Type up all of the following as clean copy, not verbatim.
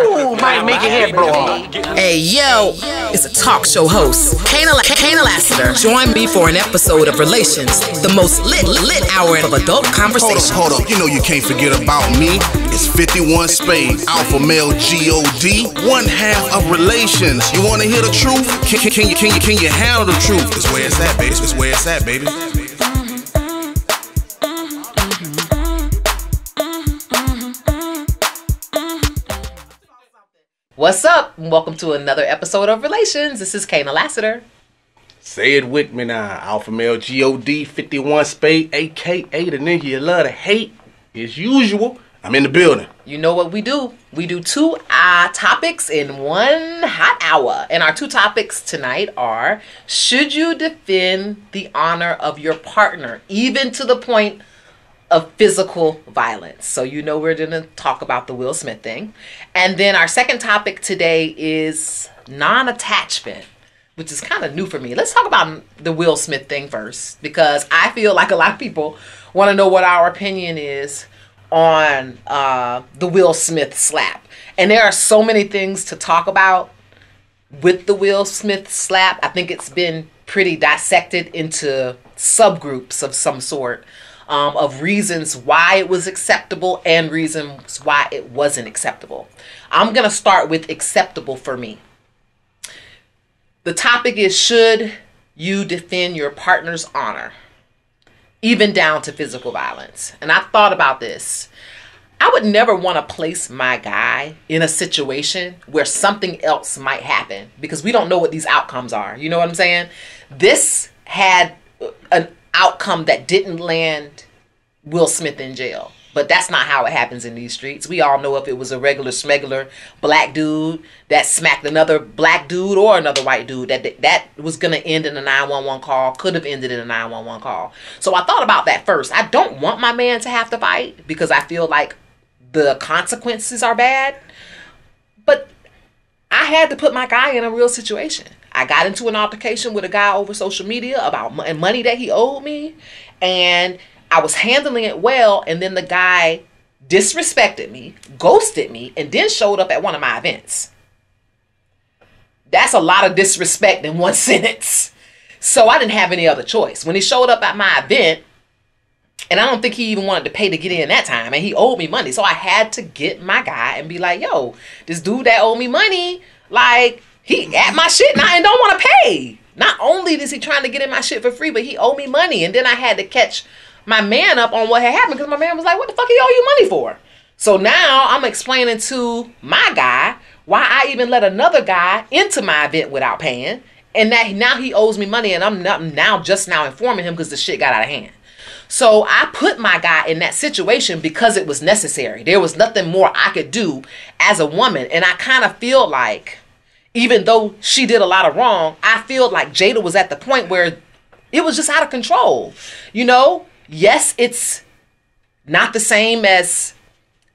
Ooh, might make your head blow off. Hey, yo, it's a talk show host, Kana Lassiter. Join me for an episode of Relations, the most lit hour of adult conversation. Hold up, you know you can't forget about me. It's 51 Spade, Alpha Male G-O-D, one half of Relations. You wanna hear the truth? Can you handle the truth? It's where it's at, baby. It's where it's at, baby. What's up? Welcome to another episode of Relations. This is Kana Lassiter. Say it with me now. Alpha Male G-O-D, 51 Spade, a.k.a. the nigga you love to hate. As usual, I'm in the building. You know what we do? We do two topics in one hot hour. And our two topics tonight are, should you defend the honor of your partner, even to the point of physical violence? So you know we're going to talk about the Will Smith thing. And then our second topic today is non-attachment, which is kind of new for me. Let's talk about the Will Smith thing first, because I feel like a lot of people want to know what our opinion is on the Will Smith slap. And there are so many things to talk about with the Will Smith slap. I think it's been pretty dissected into subgroups of some sort, of reasons why it was acceptable and reasons why it wasn't acceptable. I'm going to start with acceptable for me. The topic is, should you defend your partner's honor, even down to physical violence? And I thought about this. I would never want to place my guy in a situation where something else might happen, because we don't know what these outcomes are. You know what I'm saying? This had an outcome that didn't land Will Smith in jail. But that's not how it happens in these streets. We all know if it was a regular smuggler black dude that smacked another black dude or another white dude, that was going to end in a 911 call, could have ended in a 911 call. So I thought about that first. I don't want my man to have to fight because I feel like the consequences are bad. But I had to put my guy in a real situation. I got into an altercation with a guy over social media about money that he owed me, and I was handling it well, and then the guy disrespected me, ghosted me, and then showed up at one of my events. That's a lot of disrespect in one sentence. So I didn't have any other choice. When he showed up at my event, and I don't think he even wanted to pay to get in that time, and he owed me money. So I had to get my guy and be like, yo, this dude that owed me money, like, he at my shit now and don't want to pay. Not only is he trying to get in my shit for free, but he owed me money. And then I had to catch my man up on what had happened, because my man was like, what the fuck he owe you money for? So now I'm explaining to my guy why I even let another guy into my event without paying, and that now he owes me money, and I'm now informing him because the shit got out of hand. So I put my guy in that situation because it was necessary. There was nothing more I could do as a woman. And I kind of feel like, even though she did a lot of wrong, I feel like Jada was at the point where it was just out of control. You know, yes, it's not the same as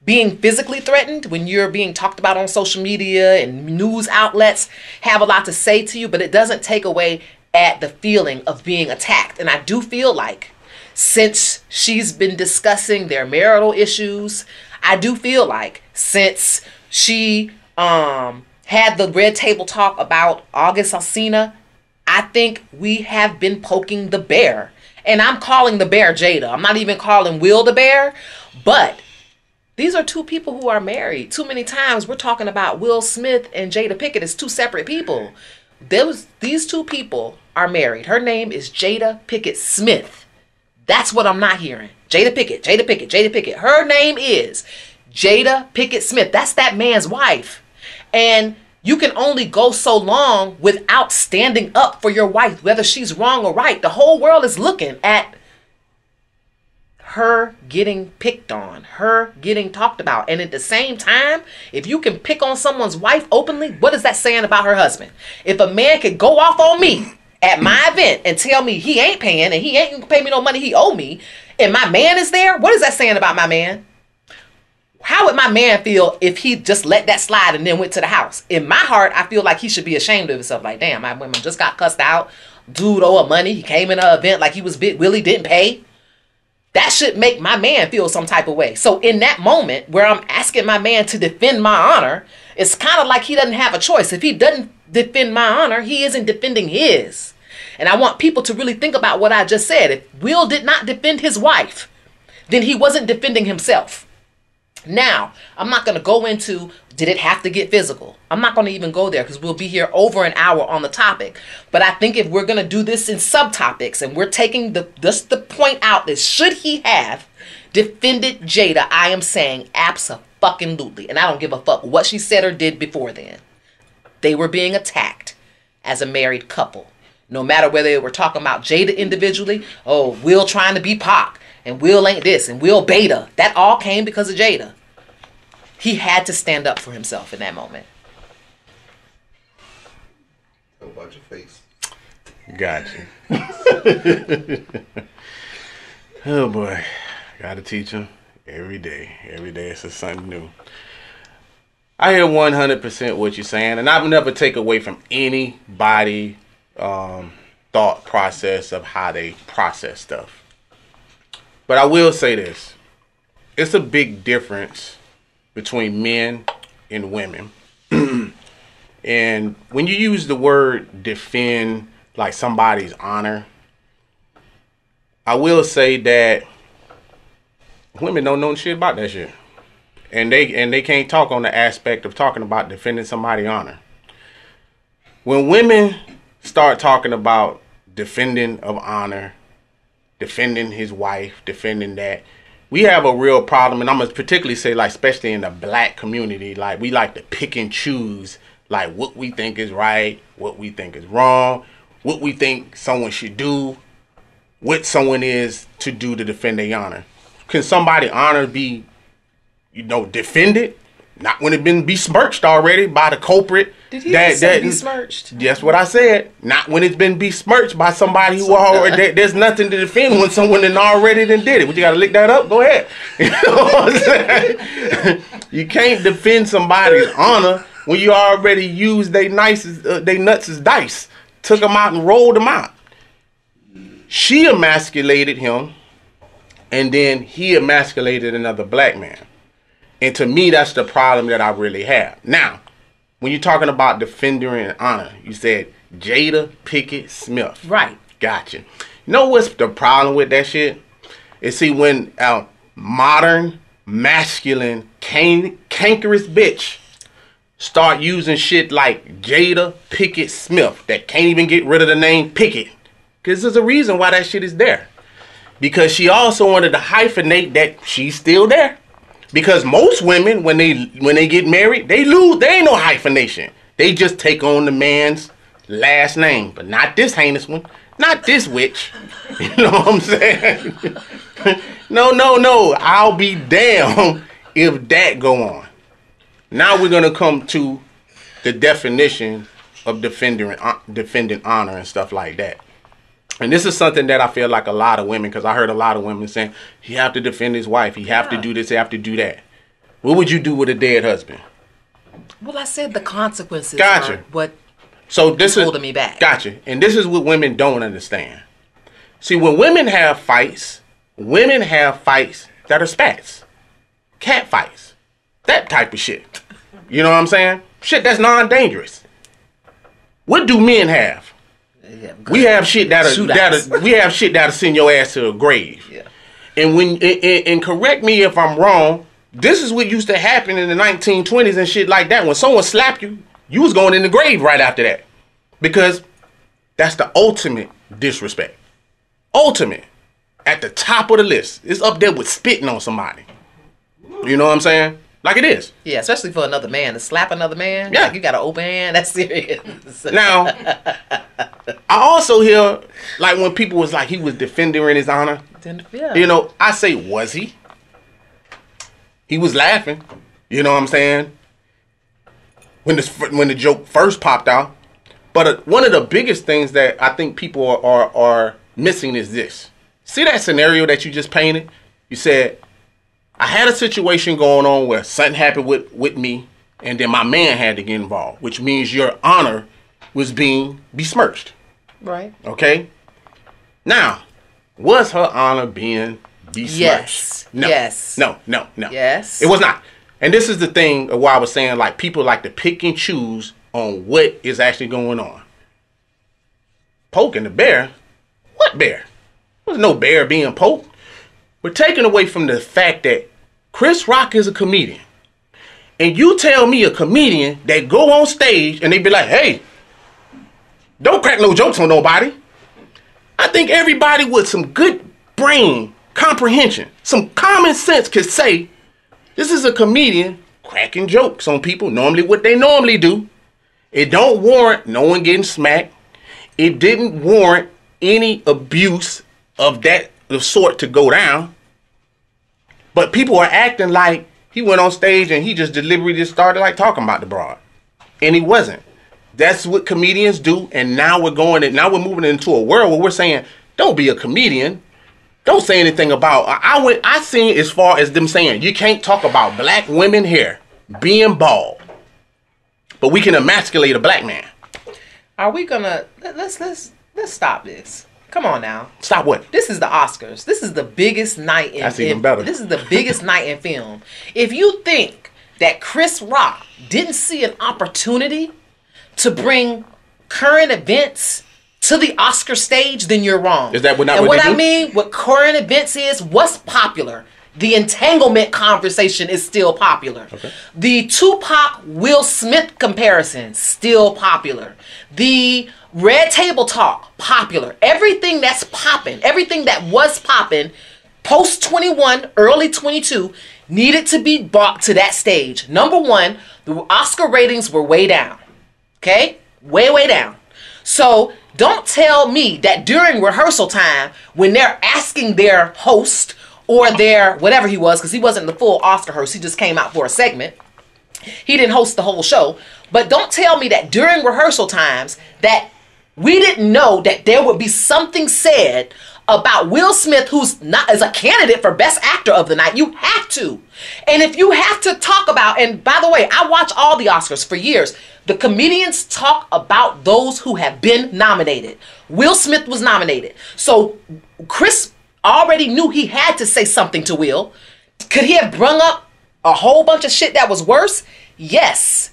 being physically threatened when you're being talked about on social media and news outlets have a lot to say to you, but it doesn't take away at the feeling of being attacked. And I do feel like, since she's been discussing their marital issues, I do feel like since she had the red table talk about August Alsina, I think we have been poking the bear. And I'm calling the bear Jada. I'm not even calling Will the bear. But these are two people who are married. Too many times we're talking about Will Smith and Jada Pinkett as two separate people. These two people are married. Her name is Jada Pinkett Smith. That's what I'm not hearing. Jada Pinkett, Jada Pinkett, Jada Pinkett. Her name is Jada Pinkett Smith. That's that man's wife. And you can only go so long without standing up for your wife, whether she's wrong or right. The whole world is looking at her getting picked on, her getting talked about. And at the same time, if you can pick on someone's wife openly, what is that saying about her husband? If a man could go off on me at my event and tell me he ain't paying and he ain't gonna pay me no money he owe me, and my man is there, what is that saying about my man? How would my man feel if he just let that slide and then went to the house? In my heart, I feel like he should be ashamed of himself. Like, damn, my woman just got cussed out. Dude owe her money. He came in an event like he was Big Willie, didn't pay. That should make my man feel some type of way. So in that moment where I'm asking my man to defend my honor, It's kind of like he doesn't have a choice. If he doesn't defend my honor, he isn't defending his. And I want people to really think about what I just said. If Will did not defend his wife, then he wasn't defending himself. Now, I'm not going to go into, did it have to get physical? I'm not going to even go there because we'll be here over an hour on the topic. But I think if we're going to do this in subtopics and we're taking just the point out is, should he have defended Jada? I am saying abso-fucking-lutely. And I don't give a fuck what she said or did before then. They were being attacked as a married couple. No matter whether they were talking about Jada individually, oh, Will trying to be Pac, and Will ain't this, and Will beta. That all came because of Jada. He had to stand up for himself in that moment. Tell about your face. Gotcha. Oh boy, gotta teach him every day. Every day it's something new. I hear 100% what you're saying, and I would never take away from anybody thought process of how they process stuff. But I will say this. It's a big difference between men and women. And when you use the word defend like somebody's honor, I will say that women don't know shit about that shit. And they can't talk on the aspect of talking about defending somebody's honor. When women start talking about defending of honor, defending his wife, defending that, we have a real problem. And I'm going to particularly say, like, especially in the black community, like, we like to pick and choose, like, what we think is right, what we think is wrong, what we think someone should do, what someone is to do to defend their honor. Can somebody's honor be, defended? Not when it's been besmirched already by the culprit. Did he say besmirched? That's what I said. Not when it's been besmirched by somebody who already, there's nothing to defend when someone already did it. Would you got to lick that up? Go ahead. You know what I'm saying? You can't defend somebody's honor when you already used they nuts as dice. Took them out and rolled them out. She emasculated him, and then he emasculated another black man. And to me, that's the problem that I really have. Now, when you're talking about defender and honor, you said Jada Pinkett Smith. Right. Gotcha. You know what's the problem with that shit? Is see, when a modern, masculine, cankerous bitch start using shit like Jada Pinkett Smith that can't even get rid of the name Pickett. Because there's a reason why that shit is there. Because she also wanted to hyphenate that she's still there. Because most women, when they get married, they lose. There ain't no hyphenation. They just take on the man's last name. But not this heinous one. Not this witch. You know what I'm saying? No. I'll be damned if that go on. Now we're going to come to the definition of defending honor and stuff like that. And this is something that I feel like a lot of women, because I heard a lot of women saying, he have to defend his wife. He have to do this. He have to do that. What would you do with a dead husband? Well, I said the consequences Gotcha. are what this is holding me back. Gotcha. And this is what women don't understand. See, when women have fights that are spats. Cat fights. That type of shit. You know what I'm saying? Shit that's non-dangerous. What do men have? We have shit that'll send your ass to a grave. Yeah. And correct me if I'm wrong, this is what used to happen in the 1920s and shit like that. When someone slapped you, you was going in the grave right after that. Because that's the ultimate disrespect. Ultimate. At the top of the list. It's up there with spitting on somebody. You know what I'm saying? Like it is. Yeah, especially for another man. To slap another man, yeah. Like you got an open hand, that's serious. Now, I also hear, like when people was like, he was defending his honor. Yeah. You know, I say, was he? He was laughing. You know what I'm saying? When the joke first popped out. But one of the biggest things that I think people are missing is this. See that scenario that you just painted? You said, I had a situation going on where something happened with me, and then my man had to get involved, which means your honor was being besmirched. Right. Okay? Now, was her honor being besmirched? Yes. No. Yes. No. Yes. It was not. And this is the thing of why I was saying, like, people like to pick and choose on what is actually going on. Poking the bear? What bear? There's no bear being poked. We're taking away from the fact that Chris Rock is a comedian. And you tell me a comedian that go on stage and they be like, hey, don't crack no jokes on nobody. I think everybody with some good brain comprehension, some common sense could say, this is a comedian cracking jokes on people, normally what they normally do. It don't warrant no one getting smacked. It didn't warrant any abuse of that sort to go down. But people are acting like he went on stage and he just deliberately just started like talking about the broad. And he wasn't. That's what comedians do. And now we're moving into a world where we're saying, don't be a comedian. Don't say anything about, I seen as far as them saying, you can't talk about black women hair being bald, but we can emasculate a black man. Are we gonna, let's stop this. Come on now. Stop what? This is the Oscars. This is the biggest night in That's even better. This is the biggest night in film. If you think that Chris Rock didn't see an opportunity to bring current events to the Oscar stage, then you're wrong. Is that what not and what what they I do? mean, what current events is, what's popular? The entanglement conversation is still popular. Okay. The Tupac Will Smith comparison, still popular. The Red Table Talk, popular. Everything that's popping, everything that was popping post 21, early 22, needed to be brought to that stage. Number one, the Oscar ratings were way down. Okay? Way down. So don't tell me that during rehearsal time, when they're asking their host or their whatever he was, because he wasn't the full Oscar host, he just came out for a segment. He didn't host the whole show. But don't tell me that during rehearsal times that we didn't know that there would be something said about Will Smith, who's not as a candidate for Best Actor of the night. You have to. And if you have to talk about, and by the way, I watch all the Oscars for years. The comedians talk about those who have been nominated. Will Smith was nominated. So Chris already knew he had to say something to Will. Could he have brung up a whole bunch of shit that was worse? Yes.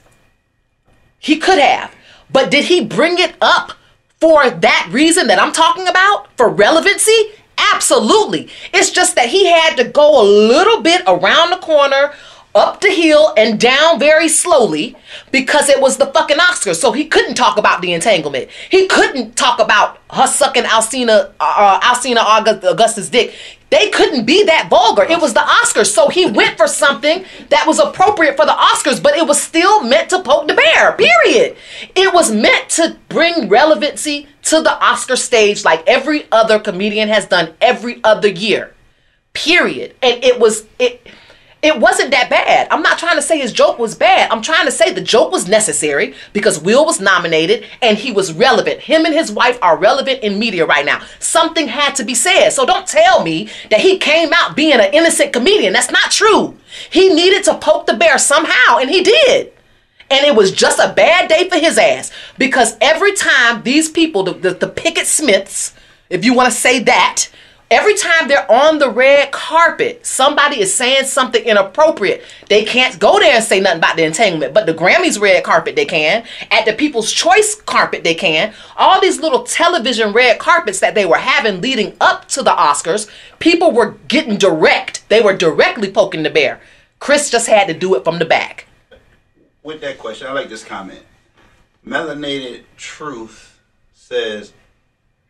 He could have. But did he bring it up for that reason that I'm talking about? For relevancy? Absolutely. It's just that he had to go a little bit around the corner, up the hill, and down very slowly because it was the fucking Oscars. So he couldn't talk about the entanglement. He couldn't talk about her sucking Alcina Augustus' dick. They couldn't be that vulgar. It was the Oscars. So he went for something that was appropriate for the Oscars, but it was still meant to poke the bear, period. It was meant to bring relevancy to the Oscar stage like every other comedian has done every other year, period. And it wasn't that bad. I'm not trying to say his joke was bad. I'm trying to say the joke was necessary because Will was nominated and he was relevant. Him and his wife are relevant in media right now. Something had to be said. So don't tell me that he came out being an innocent comedian. That's not true. He needed to poke the bear somehow, and he did. And it was just a bad day for his ass because every time these people, the Pickett Smiths, if you want to say that, every time they're on the red carpet, somebody is saying something inappropriate. They can't go there and say nothing about the entanglement, but the Grammys red carpet they can. At the People's Choice carpet they can. All these little television red carpets that they were having leading up to the Oscars, people were getting direct. They were directly poking the bear. Chris just had to do it from the back. With that question, I like this comment. Melanated Truth says,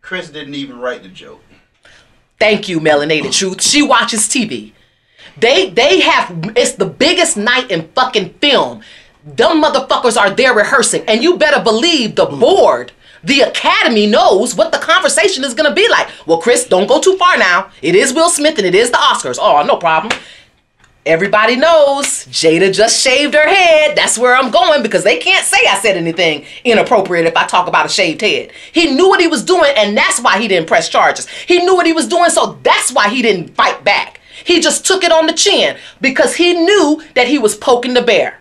Chris didn't even write the joke. Thank you, Melanated Truth. She watches TV. They have, it's the biggest night in fucking film. Them motherfuckers are there rehearsing. And you better believe the board, the Academy knows what the conversation is going to be like. Well, Chris, don't go too far now. It is Will Smith and it is the Oscars. Oh, no problem. Everybody knows Jada just shaved her head. That's where I'm going because they can't say I said anything inappropriate if I talk about a shaved head. He knew what he was doing and that's why he didn't press charges. He knew what he was doing, so that's why he didn't fight back. He just took it on the chin because he knew that he was poking the bear.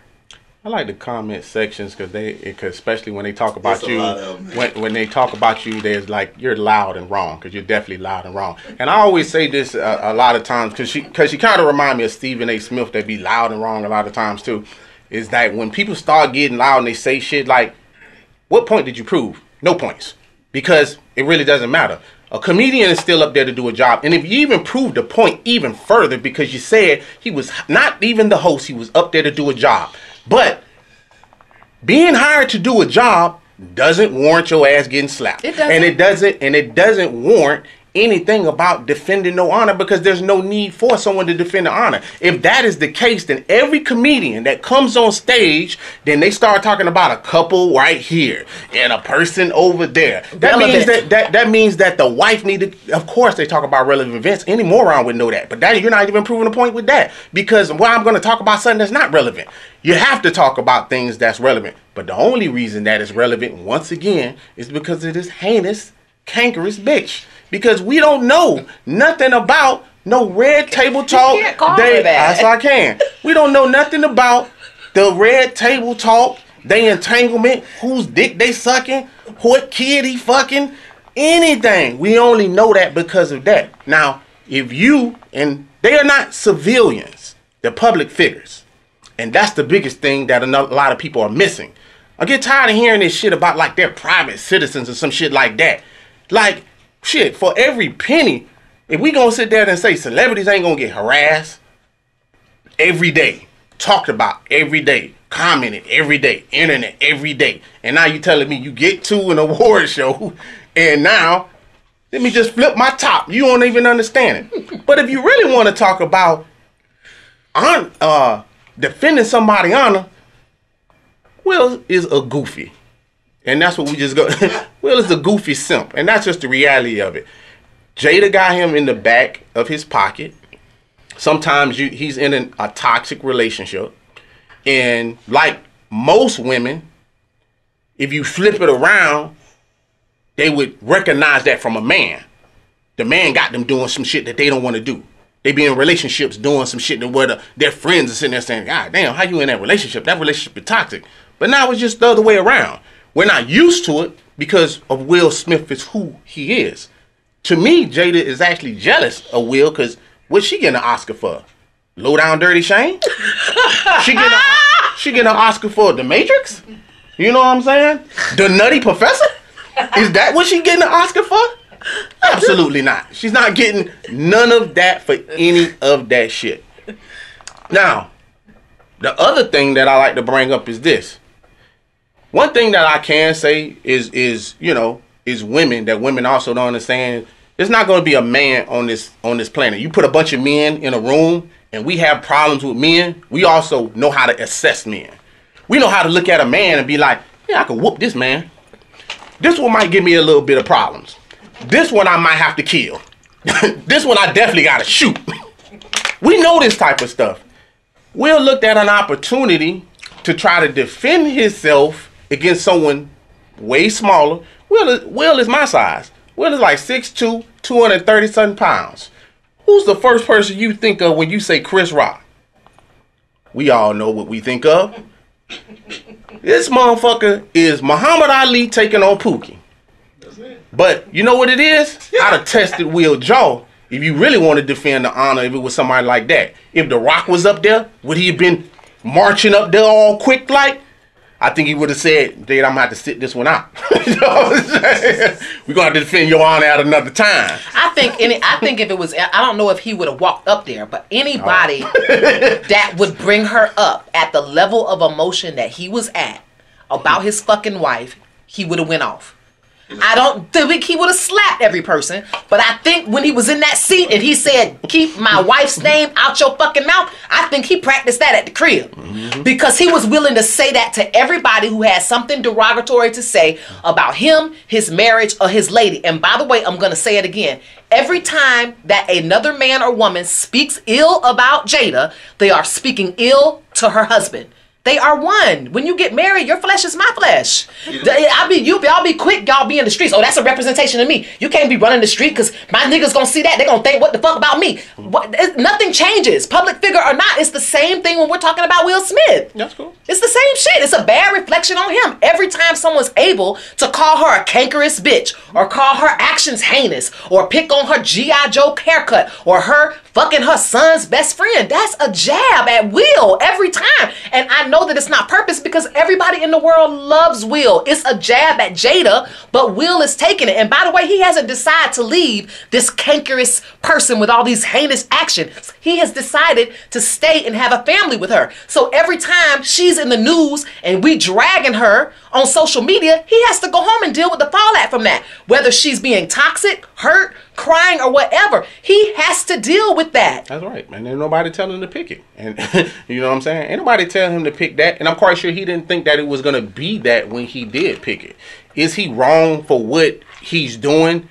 I like the comment sections because especially when they talk about There's you, a lot of them. when they talk about you, there's like you're loud and wrong because you're definitely loud and wrong. And I always say this a lot of times because she kind of remind me of Stephen A. Smith that be loud and wrong a lot of times too. Is that when people start getting loud and they say shit like, "What point did you prove?" No points, because it really doesn't matter. A comedian is still up there to do a job, and if you even prove the point even further, because you said he was not even the host, he was up there to do a job. But being hired to do a job doesn't warrant your ass getting slapped. It doesn't. And it doesn't warrant anything about defending no honor, because there's no need for someone to defend the honor. If that is the case, then every comedian that comes on stage, then they start talking about a couple right here and a person over there. That means that means that the wife needed. Of course, they talk about relevant events. Any moron would know that, but that you're not even proving a point with that, because why I'm going to talk about something that's not relevant. You have to talk about things that's relevant. But the only reason that is relevant, once again, is because of this heinous, cankerous bitch. Because we don't know nothing about no red table talk. You can't call her that. Yes, I can. We don't know nothing about the red table talk, they entanglement, whose dick they sucking, what kid he fucking, anything. We only know that because of that. Now, if you, and they are not civilians, they're public figures. And that's the biggest thing that a lot of people are missing. I get tired of hearing this shit about like they're private citizens or some shit like that. Like, shit, for every penny, if we gonna sit there and say celebrities ain't gonna get harassed every day, talked about every day, commented every day, internet every day, and now you telling me you get to an award show, and now let me just flip my top. You don't even understand it. But if you really want to talk about defending somebody's honor, Will is a goofy. And that's what we just go. Will is a goofy simp. And that's just the reality of it. Jada got him in the back of his pocket. Sometimes he's in a toxic relationship. And like most women, if you flip it around, they would recognize that from a man. The man got them doing some shit that they don't want to do. They be in relationships doing some shit that where their friends are sitting there saying, God damn, how you in that relationship? That relationship is toxic. But now it's just the other way around. We're not used to it because of Will Smith is who he is. To me, Jada is actually jealous of Will because what's she getting an Oscar for? Low Down Dirty Shame? She getting an Oscar for The Matrix? You know what I'm saying? The Nutty Professor? Is that what she getting an Oscar for? Absolutely not. She's not getting none of that for any of that shit. Now, the other thing that I like to bring up is this. One thing that I can say is women, that women also don't understand. There's not going to be a man on this planet. You put a bunch of men in a room and we have problems with men. We also know how to assess men. We know how to look at a man and be like, yeah, I can whoop this man. This one might give me a little bit of problems. This one I might have to kill. This one I definitely got to shoot. We know this type of stuff. Will looked at an opportunity to try to defend himself against someone way smaller. Will is my size. Will is like 6'2", 230-something pounds. Who's the first person you think of when you say Chris Rock? We all know what we think of. This motherfucker is Muhammad Ali taking on Pookie. But you know what it is? I'd have tested Will's jaw if you really want to defend the honor if it was somebody like that. If The Rock was up there, would he have been marching up there all quick like? I think he would have said, Dad, I'm going to have to sit this one out. You know what I'm saying? We're going to have to defend your honor at another time. I think if it was, I don't know if he would have walked up there, but anybody that would bring her up at the level of emotion that he was at about his fucking wife, he would have went off. I don't think he would have slapped every person, but I think when he was in that seat and he said, keep my wife's name out your fucking mouth, I think he practiced that at the crib. Mm-hmm. Because he was willing to say that to everybody who had something derogatory to say about him, his marriage, or his lady. And by the way, I'm going to say it again. Every time that another man or woman speaks ill about Jada, they are speaking ill to her husband. They are one. When you get married, your flesh is my flesh. Y'all be quick, y'all be in the streets. Oh, that's a representation of me. You can't be running the street because my niggas gonna see that. They gonna think, what the fuck about me? Nothing changes. Public figure or not, it's the same thing when we're talking about Will Smith. That's cool. It's the same shit. It's a bad reflection on him. Every time someone's able to call her a cankerous bitch or call her actions heinous or pick on her G.I. Joe haircut or her fucking her son's best friend, that's a jab at Will every time. And I know that it's not purpose because everybody in the world loves Will. It's a jab at Jada, but Will is taking it. And by the way, he hasn't decided to leave this cankerous person with all these heinous actions. He has decided to stay and have a family with her. So every time she's in the news and we dragging her on social media, he has to go home and deal with the fallout from that. Whether she's being toxic, hurt, crying, or whatever, he has to deal with that. That's right, man. Ain't nobody telling him to pick it. And you know what I'm saying? Ain't nobody telling him to pick that. And I'm quite sure he didn't think that it was going to be that when he did pick it. Is he wrong for what he's doing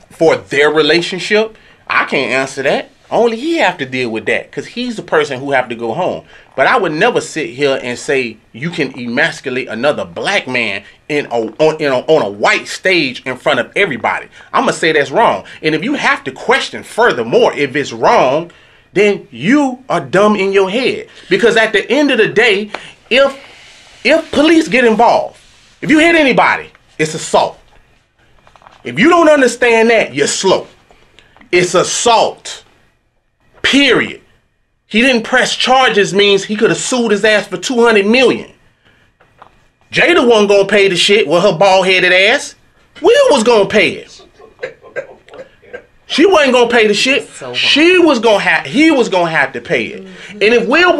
for their relationship? I can't answer that. Only he have to deal with that because he's the person who have to go home. But I would never sit here and say you can emasculate another black man on a white stage in front of everybody. I'm going to say that's wrong. And if you have to question furthermore if it's wrong, then you are dumb in your head. Because at the end of the day, if police get involved, if you hit anybody, it's assault. If you don't understand that, you're slow. It's assault. Period. He didn't press charges means he could have sued his ass for $200 million. Jada wasn't gonna pay the shit with her bald-headed ass. Will was gonna pay it. She wasn't gonna pay the shit. He was gonna have to pay it. And if Will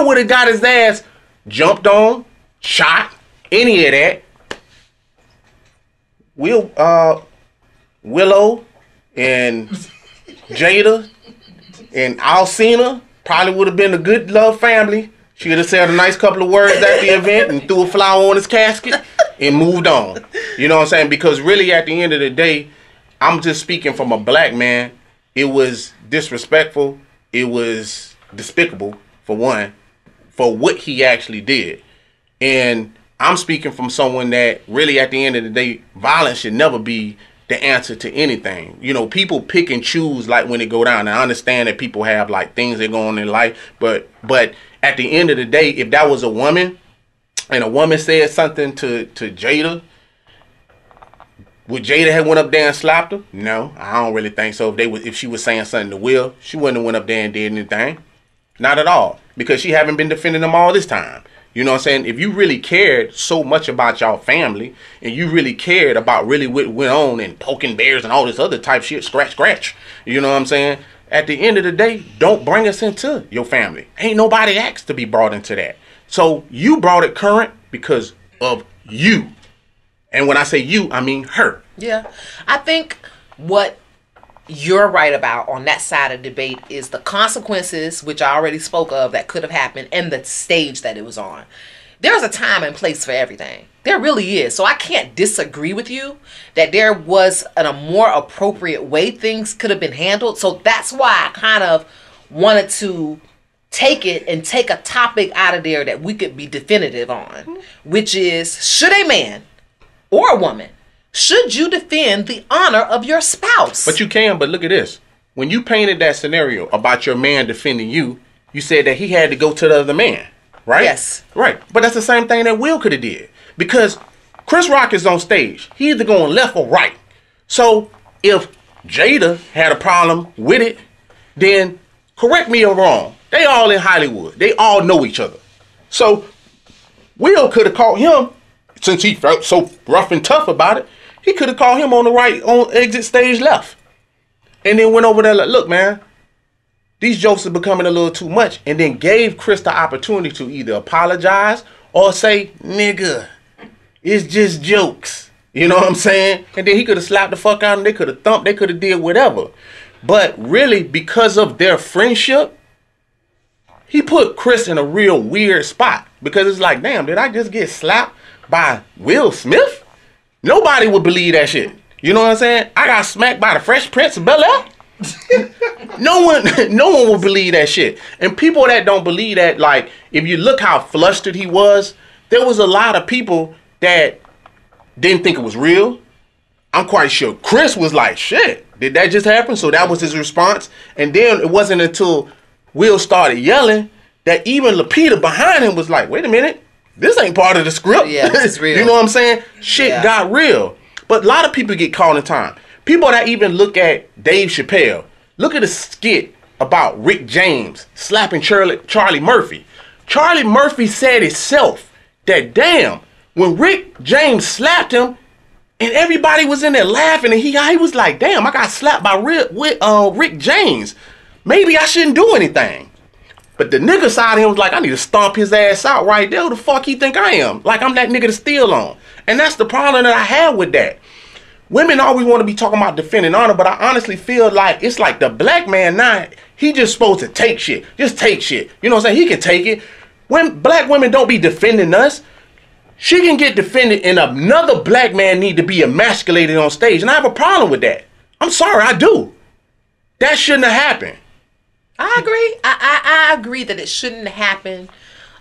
would have got his ass jumped on, shot, any of that, Willow and Jada and Alcina probably would have been a good love family. She would have said a nice couple of words at the event and threw a flower on his casket and moved on. You know what I'm saying? Because really at the end of the day, I'm just speaking from a black man. It was disrespectful. It was despicable, for one, for what he actually did. And I'm speaking from someone that really at the end of the day, violence should never be the answer to anything. You know, people pick and choose like when it go down. And I understand that people have like things that go on in life, but at the end of the day, if that was a woman and a woman said something to Jada, would Jada have went up there and slapped her? No, I don't really think so. If she was saying something to Will, she wouldn't have went up there and did anything. Not at all, because she haven't been defending them all this time. You know what I'm saying? If you really cared so much about y'all family and you really cared about really what went on and poking bears and all this other type shit, scratch. You know what I'm saying? At the end of the day, don't bring us into your family. Ain't nobody asked to be brought into that. So you brought it current because of you. And when I say you, I mean her. Yeah. I think what you're right about on that side of debate is the consequences, which I already spoke of, that could have happened, and the stage that it was on. There's a time and place for everything. There really is. So I can't disagree with you that there was a more appropriate way things could have been handled. So that's why I kind of wanted to take it and take a topic out of there that we could be definitive on, which is, should a man or a woman, should you defend the honor of your spouse? But you can, but look at this. When you painted that scenario about your man defending you, you said that he had to go to the other man, right? Yes. Right. But that's the same thing that Will could have did. Because Chris Rock is on stage. He either going left or right. So if Jada had a problem with it, then correct me if I'm wrong. They all in Hollywood. They all know each other. So Will could have called him, since he felt so rough and tough about it, he could have called him on the right, on exit stage left. And then went over there like, look, man, these jokes are becoming a little too much. And then gave Chris the opportunity to either apologize or say, nigga, it's just jokes. You know what I'm saying? And then he could have slapped the fuck out and they could have thumped, they could have did whatever. But really, because of their friendship, he put Chris in a real weird spot. Because it's like, damn, did I just get slapped by Will Smith? Nobody would believe that shit. You know what I'm saying? I got smacked by the Fresh Prince of Bel-Air. No one will believe that shit. And people that don't believe that, like, if you look how flustered he was, there was a lot of people that didn't think it was real. I'm quite sure Chris was like, shit, did that just happen? So that was his response. And then it wasn't until Will started yelling that even Lupita behind him was like, wait a minute, this ain't part of the script. Yeah, it's real. You know what I'm saying? Shit got real. But a lot of people get caught in time. People that even look at Dave Chappelle, look at a skit about Rick James slapping Charlie Murphy. Charlie Murphy said himself that, damn, when Rick James slapped him, and everybody was in there laughing, and he was like, damn, I got slapped by Rick James. Maybe I shouldn't do anything. But the nigga side of him was like, I need to stomp his ass out right there. Who the fuck he think I am? Like, I'm that nigga to steal on. And that's the problem that I have with that. Women always want to be talking about defending honor, but I honestly feel like it's like the black man now, he just supposed to take shit. Just take shit. You know what I'm saying? He can take it. When black women don't be defending us, she can get defended and another black man need to be emasculated on stage. And I have a problem with that. I'm sorry, I do. That shouldn't have happened. I agree. I agree that it shouldn't happen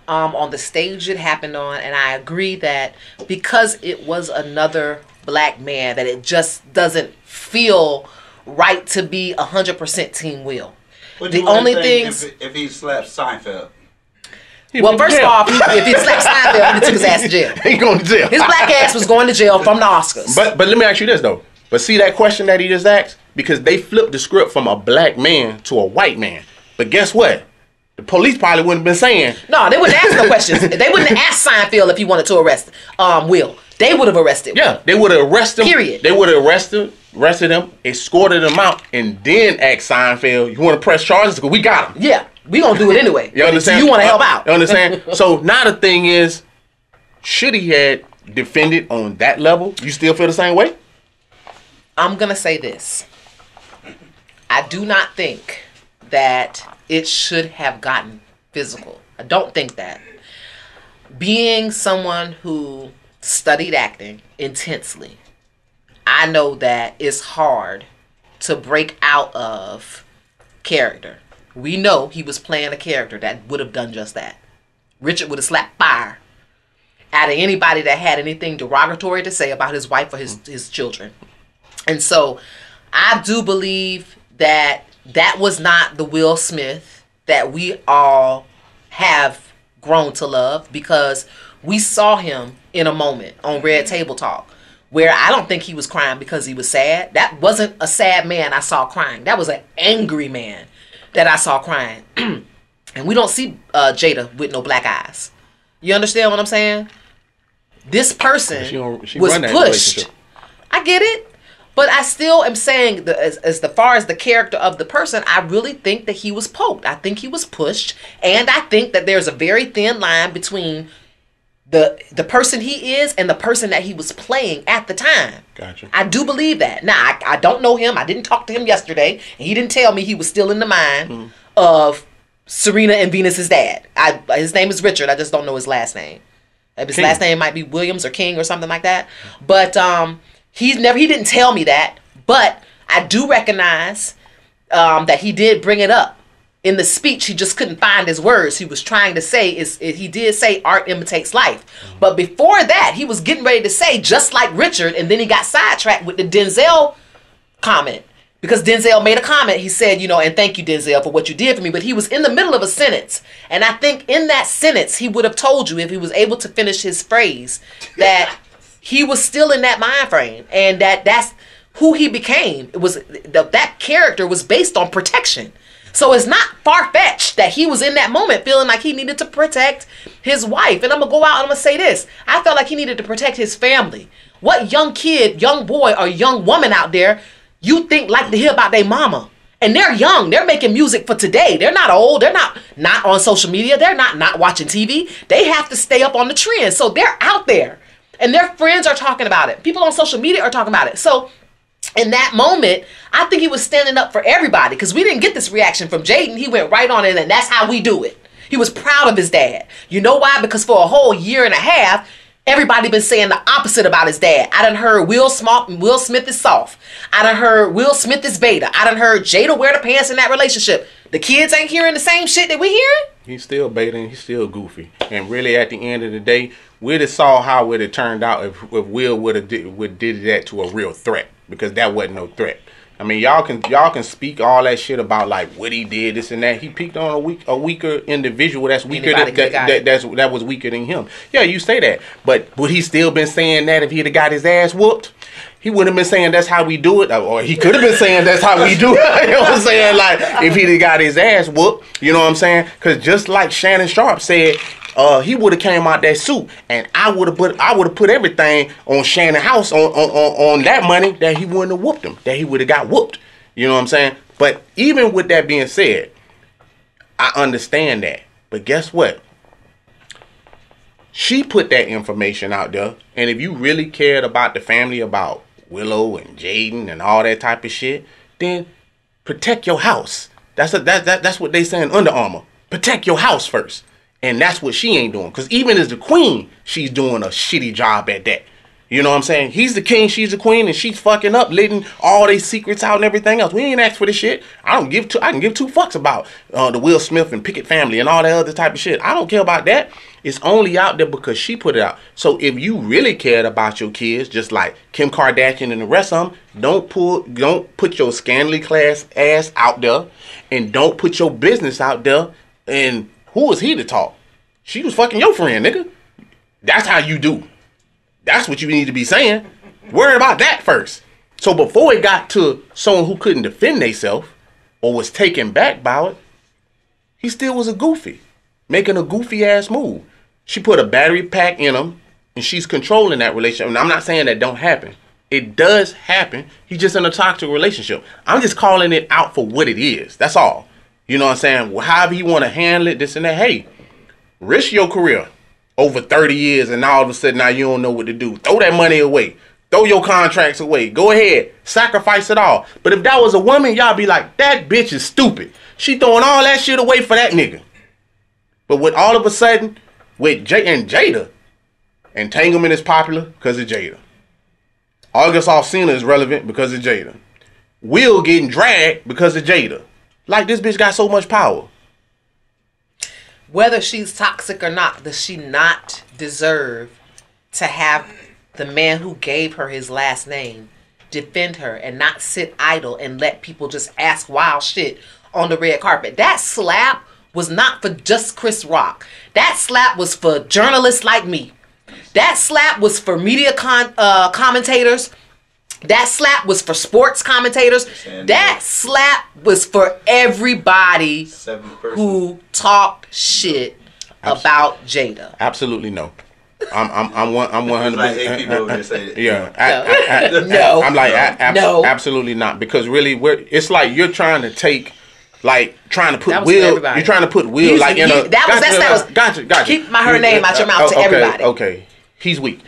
on the stage it happened on. And I agree that because it was another black man, that it just doesn't feel right to be 100% Team Will. The only thing if he slapped Seinfeld. Well, first off, if he slapped Seinfeld, he took his ass to jail. He going to jail. His black ass was going to jail from the Oscars. But let me ask you this, though. But see that question that he just asked? Because they flipped the script from a black man to a white man. But guess what? The police probably wouldn't have been saying. No, they wouldn't ask no questions. They wouldn't have asked Seinfeld if he wanted to arrest Will. They would have arrested Will. Yeah, they would have arrested him. Period. They would have arrested him, escorted him out, and then asked Seinfeld, you want to press charges? Because we got him. Yeah, we going to do it anyway. You understand? So you want to help out. You understand? So now the thing is, should he had defended on that level? You still feel the same way? I'm going to say this. I do not think that it should have gotten physical. I don't think that. Being someone who studied acting intensely, I know that it's hard to break out of character. We know he was playing a character that would have done just that. Richard would have slapped fire out of anybody that had anything derogatory to say about his wife or his children. And so I do believe that that was not the Will Smith that we all have grown to love, because we saw him in a moment on Red Table Talk where I don't think he was crying because he was sad. That wasn't a sad man I saw crying. That was an angry man that I saw crying. And we don't see Jada with no black eyes. You understand what I'm saying? This person she was pushed. I get it. But I still am saying, as far as the character of the person, I really think that he was poked. I think he was pushed. And I think that there's a very thin line between the person he is and the person that he was playing at the time. Gotcha. I do believe that. Now, I don't know him. I didn't talk to him yesterday. And he didn't tell me he was still in the mind of Serena and Venus's dad. His name is Richard. I just don't know his last name. His last name might be Williams or King or something like that. But he didn't tell me that. But I do recognize that he did bring it up in the speech. He just couldn't find his words. He was trying to say he did say art imitates life. But before that, he was getting ready to say just like Richard, and then he got sidetracked with the Denzel comment. Because Denzel made a comment. He said, and thank you, Denzel, for what you did for me. But he was in the middle of a sentence. And I think in that sentence, he would have told you, if he was able to finish his phrase, that he was still in that mind frame. And that's who he became. It was that character was based on protection. So it's not far-fetched that he was in that moment feeling like he needed to protect his wife. And I'm going to go out and I'm going to say this. I felt like he needed to protect his family. What young kid, young boy, or young woman out there you think like to hear about their mama? And they're young. They're making music for today. They're not old. They're not on social media. They're not watching TV. They have to stay up on the trend. So they're out there. And their friends are talking about it. People on social media are talking about it. So in that moment, I think he was standing up for everybody, because we didn't get this reaction from Jaden. He went right on it, and that's how we do it. He was proud of his dad. You know why? Because for a whole year and a half, Everybody been saying the opposite about his dad. I done heard Will Smith is soft. I done heard Will Smith is beta. I done heard Jada wear the pants in that relationship. The kids ain't hearing the same shit that we hearing? He's still beta and he's still goofy. And really at the end of the day, we'd have saw how it would have turned out if Will would have did that to a real threat. Because that wasn't no threat. I mean, y'all can speak all that shit about like what he did, this and that. He peaked on a weaker individual that's weaker that was weaker than him. Yeah, you say that, but would he still been saying that if he'd have got his ass whooped? He wouldn't have been saying that's how we do it, or he could have been saying that's how we do it. You know what I'm saying? Like if he'd have got his ass whooped, you know what I'm saying? Because just like Shannon Sharp said. He would have came out that suit, and I would have put everything on Shannon House on that money that he wouldn't have whooped him, that he would have got whooped. You know what I'm saying? But even with that being said, I understand that. But guess what? She put that information out there, and if you really cared about the family, about Willow and Jaden and all that type of shit, then protect your house. That's what they say in Under Armour. Protect your house first. And that's what she ain't doing. Because even as the queen, she's doing a shitty job at that. You know what I'm saying? He's the king, she's the queen, and she's fucking up, letting all these secrets out and everything else. We ain't asked for this shit. I can give two fucks about the Will Smith and Pickett family and all that other type of shit. I don't care about that. It's only out there because she put it out. So if you really cared about your kids, just like Kim Kardashian and the rest of them, don't put your scantily class ass out there, and don't put your business out there. And who was he to talk? She was fucking your friend, nigga. That's how you do. That's what you need to be saying. Worry about that first. So before it got to someone who couldn't defend themselves or was taken back by it, he still was a goofy, making a goofy ass move. She put a battery pack in him, and she's controlling that relationship. And I'm not saying that don't happen. It does happen. He's just in a toxic relationship. I'm just calling it out for what it is. That's all. You know what I'm saying? However you want to handle it, this and that. Hey, risk your career over 30 years and all of a sudden now you don't know what to do. Throw that money away. Throw your contracts away. Go ahead. Sacrifice it all. But if that was a woman, y'all be like, that bitch is stupid. She throwing all that shit away for that nigga. But with all of a sudden, with Jada, entanglement is popular because of Jada. August Alsina is relevant because of Jada. Will getting dragged because of Jada. Like, this bitch got so much power. Whether she's toxic or not, does she not deserve to have the man who gave her his last name defend her and not sit idle and let people just ask wild shit on the red carpet? That slap was not for just Chris Rock. That slap was for journalists like me. That slap was for media commentators. That slap was for sports commentators. That slap was for everybody who talked shit about Jada. Absolutely no. I'm 100%. Like 8 people over there say that. Yeah. No. I'm like no. Absolutely not, because really it's like you're trying to take. Like trying to put Will, you're trying to put Will like in a. Gotcha. Keep her name out your mouth to everybody. Okay, he's weak.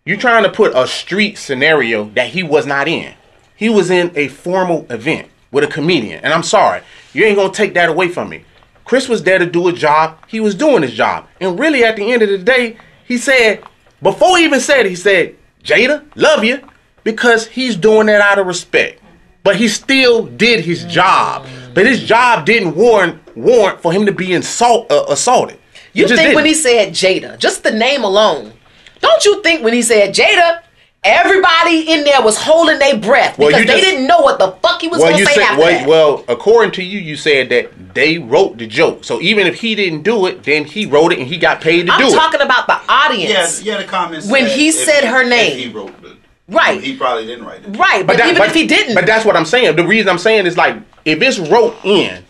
You're trying to put a street scenario that he was not in. He was in a formal event with a comedian. And I'm sorry, you ain't going to take that away from me. Chris was there to do a job. He was doing his job. And really at the end of the day, he said, before he even said it, he said, Jada, love you, because he's doing that out of respect. But he still did his job. But his job didn't warrant for him to be assaulted. You think when he said Jada, just the name alone, don't you think when he said Jada, everybody in there was holding their breath because they didn't know what the fuck he was going to say after that? Well, according to you, you said that they wrote the joke. So even if he didn't do it, then he wrote it and he got paid to do it. I'm talking about the audience. Yeah, the comments. When he said her name. He wrote the... Right. He probably didn't write it. Right, but even if he didn't. But that's what I'm saying. The reason I'm saying is like, if it's wrote in,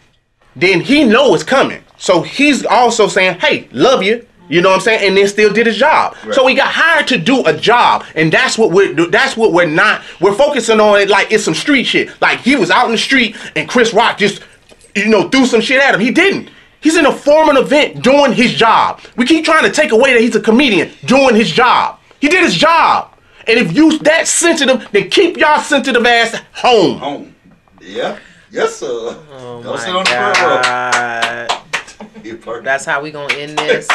then he know it's coming. So he's also saying, hey, love you. You know what I'm saying? And then still did his job. Right. So he got hired to do a job. And that's what we're not. We're focusing on it like it's some street shit. Like he was out in the street and Chris Rock just, threw some shit at him. He didn't. He's in a formal event doing his job. We keep trying to take away that he's a comedian doing his job. He did his job. And if you that sensitive, then keep y'all sensitive ass home. Home. Yeah. Yes, sir. Oh Don't my sit on the God. That's how we gonna end this.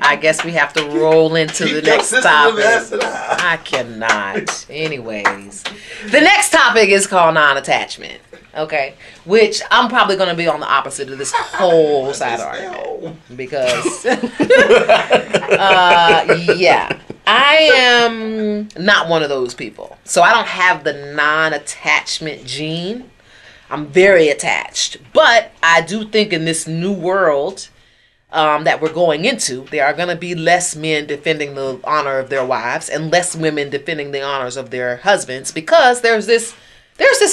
I guess we have to roll into the next topic. I cannot. Anyways, the next topic is called non-attachment. Okay, which I'm probably gonna be on the opposite of this whole side argument because, yeah, I am not one of those people. So I don't have the non-attachment gene. I'm very attached, but I do think in this new world that we're going into, there are going to be less men defending the honor of their wives and less women defending the honors of their husbands because there's this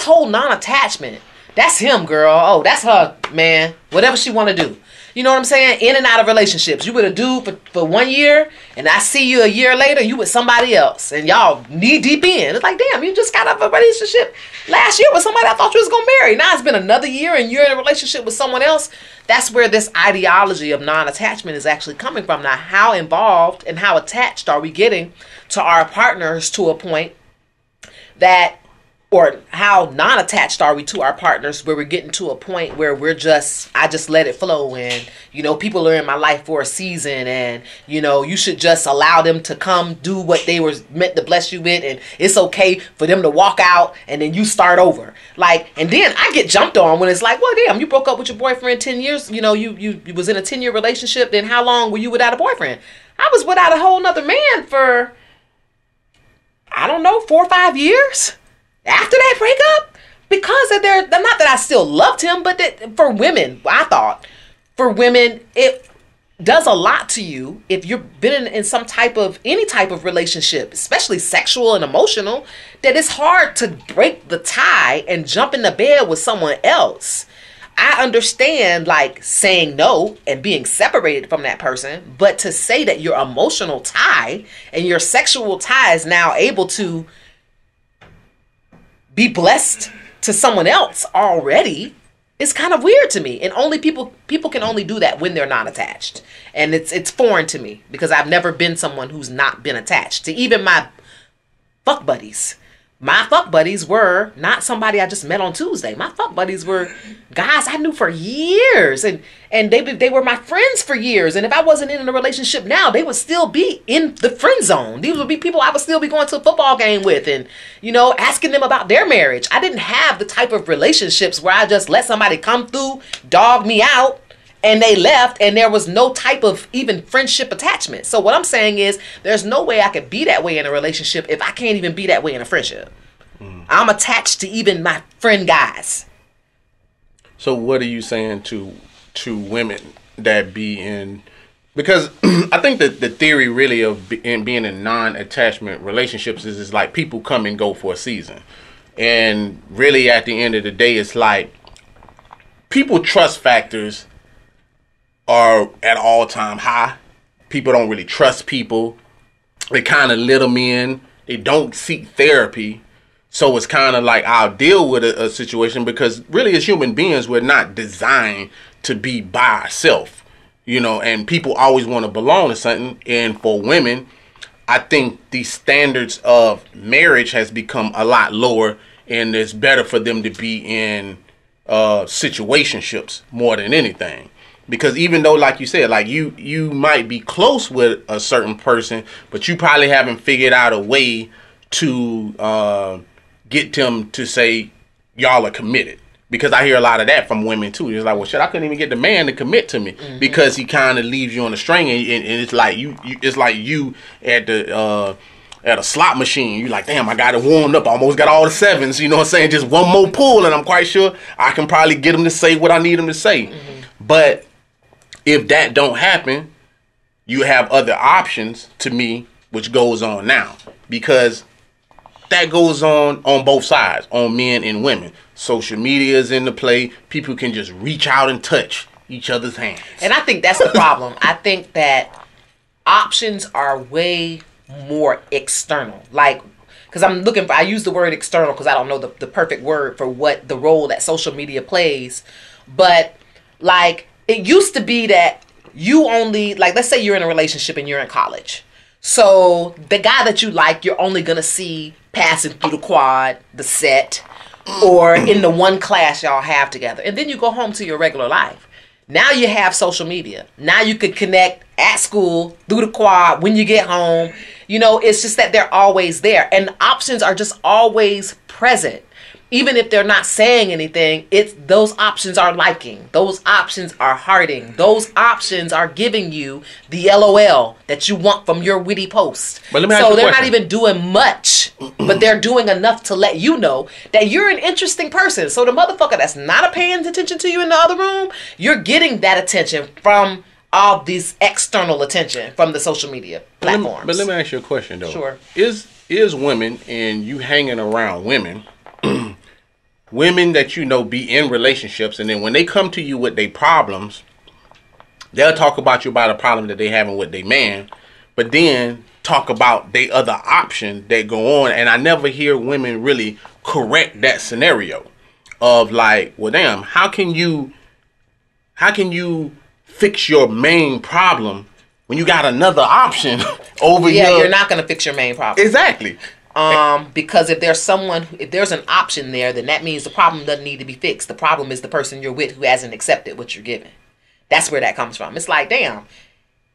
whole non-attachment. That's him, girl. Oh, that's her, man. Whatever she want to do. You know what I'm saying? In and out of relationships. You with a dude for 1 year, and I see you a year later, you with somebody else, and y'all knee deep in. It's like, damn, you just got out of a relationship last year with somebody I thought you was going to marry. Now it's been another year, and you're in a relationship with someone else. That's where this ideology of non-attachment is actually coming from. Now, how involved and how attached are we getting to our partners to a point that, or how non-attached are we to our partners where we're getting to a point where I just let it flow and, people are in my life for a season and, you should just allow them to come do what they were meant to bless you with and it's okay for them to walk out and then you start over. And then I get jumped on when it's like, well, damn, you broke up with your boyfriend 10 years, you was in a 10-year relationship, then how long were you without a boyfriend? I was without a whole nother man for, I don't know, 4 or 5 years. After that breakup, because of not that I still loved him, but that for women, I thought, for women, it does a lot to you if you've been in any type of relationship, especially sexual and emotional, that it's hard to break the tie and jump in the bed with someone else. I understand saying no and being separated from that person, but to say that your emotional tie and your sexual tie is now able to be blessed to someone else already is kind of weird to me. And only people can only do that when they're not attached. And it's foreign to me because I've never been someone who's not been attached to even my fuck buddies. My fuck buddies were not somebody I just met on Tuesday. My fuck buddies were guys I knew for years. And they were my friends for years. And if I wasn't in a relationship now, they would still be in the friend zone. These would be people I would still be going to a football game with and, asking them about their marriage. I didn't have the type of relationships where I just let somebody come through, dog me out, and they left, and there was no type of even friendship attachment. So what I'm saying is there's no way I could be that way in a relationship if I can't even be that way in a friendship. I'm attached to even my friend guys. So what are you saying to women that be in... Because I think that the theory really of being in non-attachment relationships is like people come and go for a season. And really at the end of the day, it's like people trust factors are at all-time high. People don't really trust people. They kind of let them in. They don't seek therapy. So it's kind of like I'll deal with a situation because really as human beings, we're not designed to be by ourselves, and people always want to belong to something. And for women, I think the standards of marriage has become a lot lower and it's better for them to be in situationships more than anything. Because even though, like you said, you might be close with a certain person, but you probably haven't figured out a way to get them to say y'all are committed. Because I hear a lot of that from women too. It's like, well, shit, I couldn't even get the man to commit to me because he kind of leaves you on the string, and it's like it's like you at a slot machine. You like, damn, I got it warmed up. I almost got all the sevens. You know what I'm saying? Just one more pull, and I'm quite sure I can probably get him to say what I need him to say. But if that don't happen, you have other options to me, which goes on now. Because that goes on both sides, on men and women. Social media is in the play. People can just reach out and touch each other's hands. And I think that's the problem. I think that options are way more external. Because I use the word external because I don't know the perfect word for what the role that social media plays. But it used to be that you only, let's say you're in a relationship and you're in college. So the guy that you like, you're only going to see passing through the quad, the set, or in the one class y'all have together. And then you go home to your regular life. Now you have social media. Now you could connect at school, through the quad, when you get home. You know, it's just that they're always there. And the options are just always present. Even if they're not saying anything, those options are liking. Those options are hearting. Those options are giving you the LOL that you want from your witty post. But let me ask you so a they're question. not even doing much, but they're doing enough to let you know that you're an interesting person. So the motherfucker that's not paying attention to you in the other room, you're getting that attention from all this external attention from the social media platforms. But let me ask you a question, though. Sure. Is women, and you hanging around women, women that you know be in relationships, and then when they come to you with their problems, they'll talk about you about a problem that they having with their man, but then talk about their other option that go on, and I never hear women really correct that scenario of like, well, damn, how can you fix your main problem when you got another option over here? Yeah, you're not going to fix your main problem. Exactly. Because if there's an option there, then that means the problem doesn't need to be fixed. The problem is the person you're with who hasn't accepted what you're giving. That's where that comes from. It's like, damn,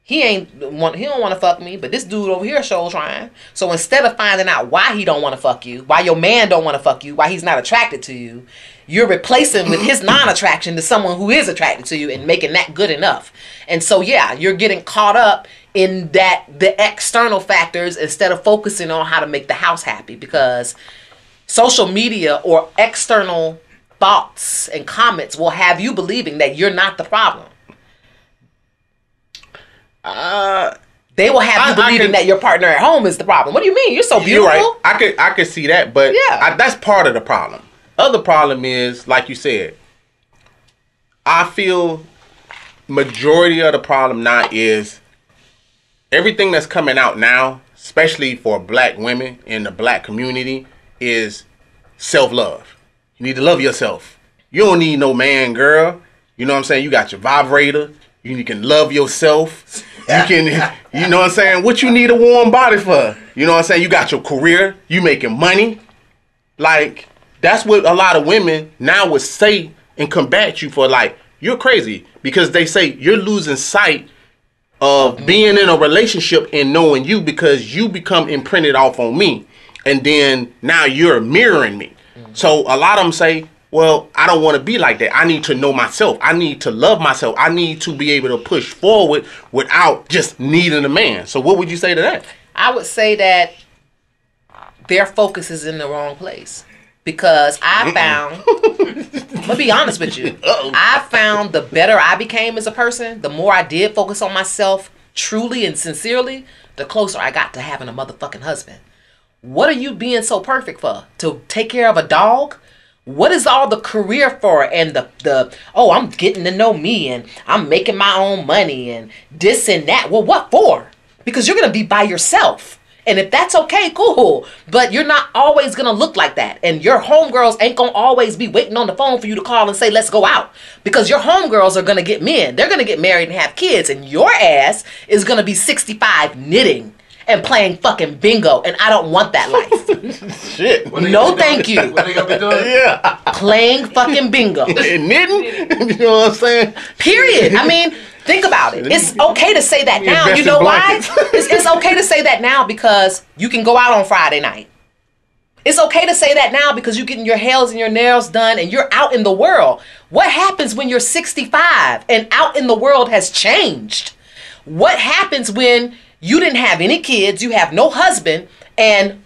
he don't want to fuck me, but this dude over here sure trying. So instead of finding out why he don't want to fuck you, why your man don't want to fuck you, why he's not attracted to you, you're replacing with his non-attraction to someone who is attracted to you and making that good enough. And so, yeah, you're getting caught up in the external factors instead of focusing on how to make the house happy, because social media or external thoughts and comments will have you believing that you're not the problem. They will have you believing that your partner at home is the problem. What do you mean? You're so beautiful. You're right. I could see that, but yeah. That's part of the problem. Other problem is, like you said, I feel majority of the problem now is everything that's coming out now, especially for black women in the black community, is self-love. You need to love yourself. You don't need no man, girl. You know what I'm saying? You got your vibrator. You can love yourself. You can, you know what I'm saying? What you need a warm body for? You know what I'm saying? You got your career. You making money. Like, that's what a lot of women now would say and combat you for. Like, you're crazy, because they say you're losing sight of being in a relationship and knowing you, because you become imprinted off on me, and then now you're mirroring me. So a lot of them say, well, I don't want to be like that. I need to know myself. I need to love myself. I need to be able to push forward without just needing a man. So what would you say to that? I would say that their focus is in the wrong place. Because I found, I'm gonna be honest with you, I found the better I became as a person, the more I did focus on myself truly and sincerely, the closer I got to having a motherfucking husband. What are you being so perfect for? To take care of a dog? What is all the career for, and oh, I'm getting to know me and I'm making my own money and this and that? Well, what for? Because you're gonna be by yourself. And if that's okay, cool. But you're not always going to look like that. And your homegirls ain't going to always be waiting on the phone for you to call and say, let's go out. Because your homegirls are going to get men. They're going to get married and have kids. And your ass is going to be 65 knitting and playing fucking bingo. And I don't want that life. Shit. No, thank you. What they gonna be doing? Yeah. Playing fucking bingo. And knitting? You know what I'm saying? Period. I mean, think about it. It's okay to say that now. You know why? It's okay to say that now because you can go out on Friday night. It's okay to say that now because you're getting your hails and your nails done and you're out in the world. What happens when you're 65 and out in the world has changed? What happens when you didn't have any kids, you have no husband, and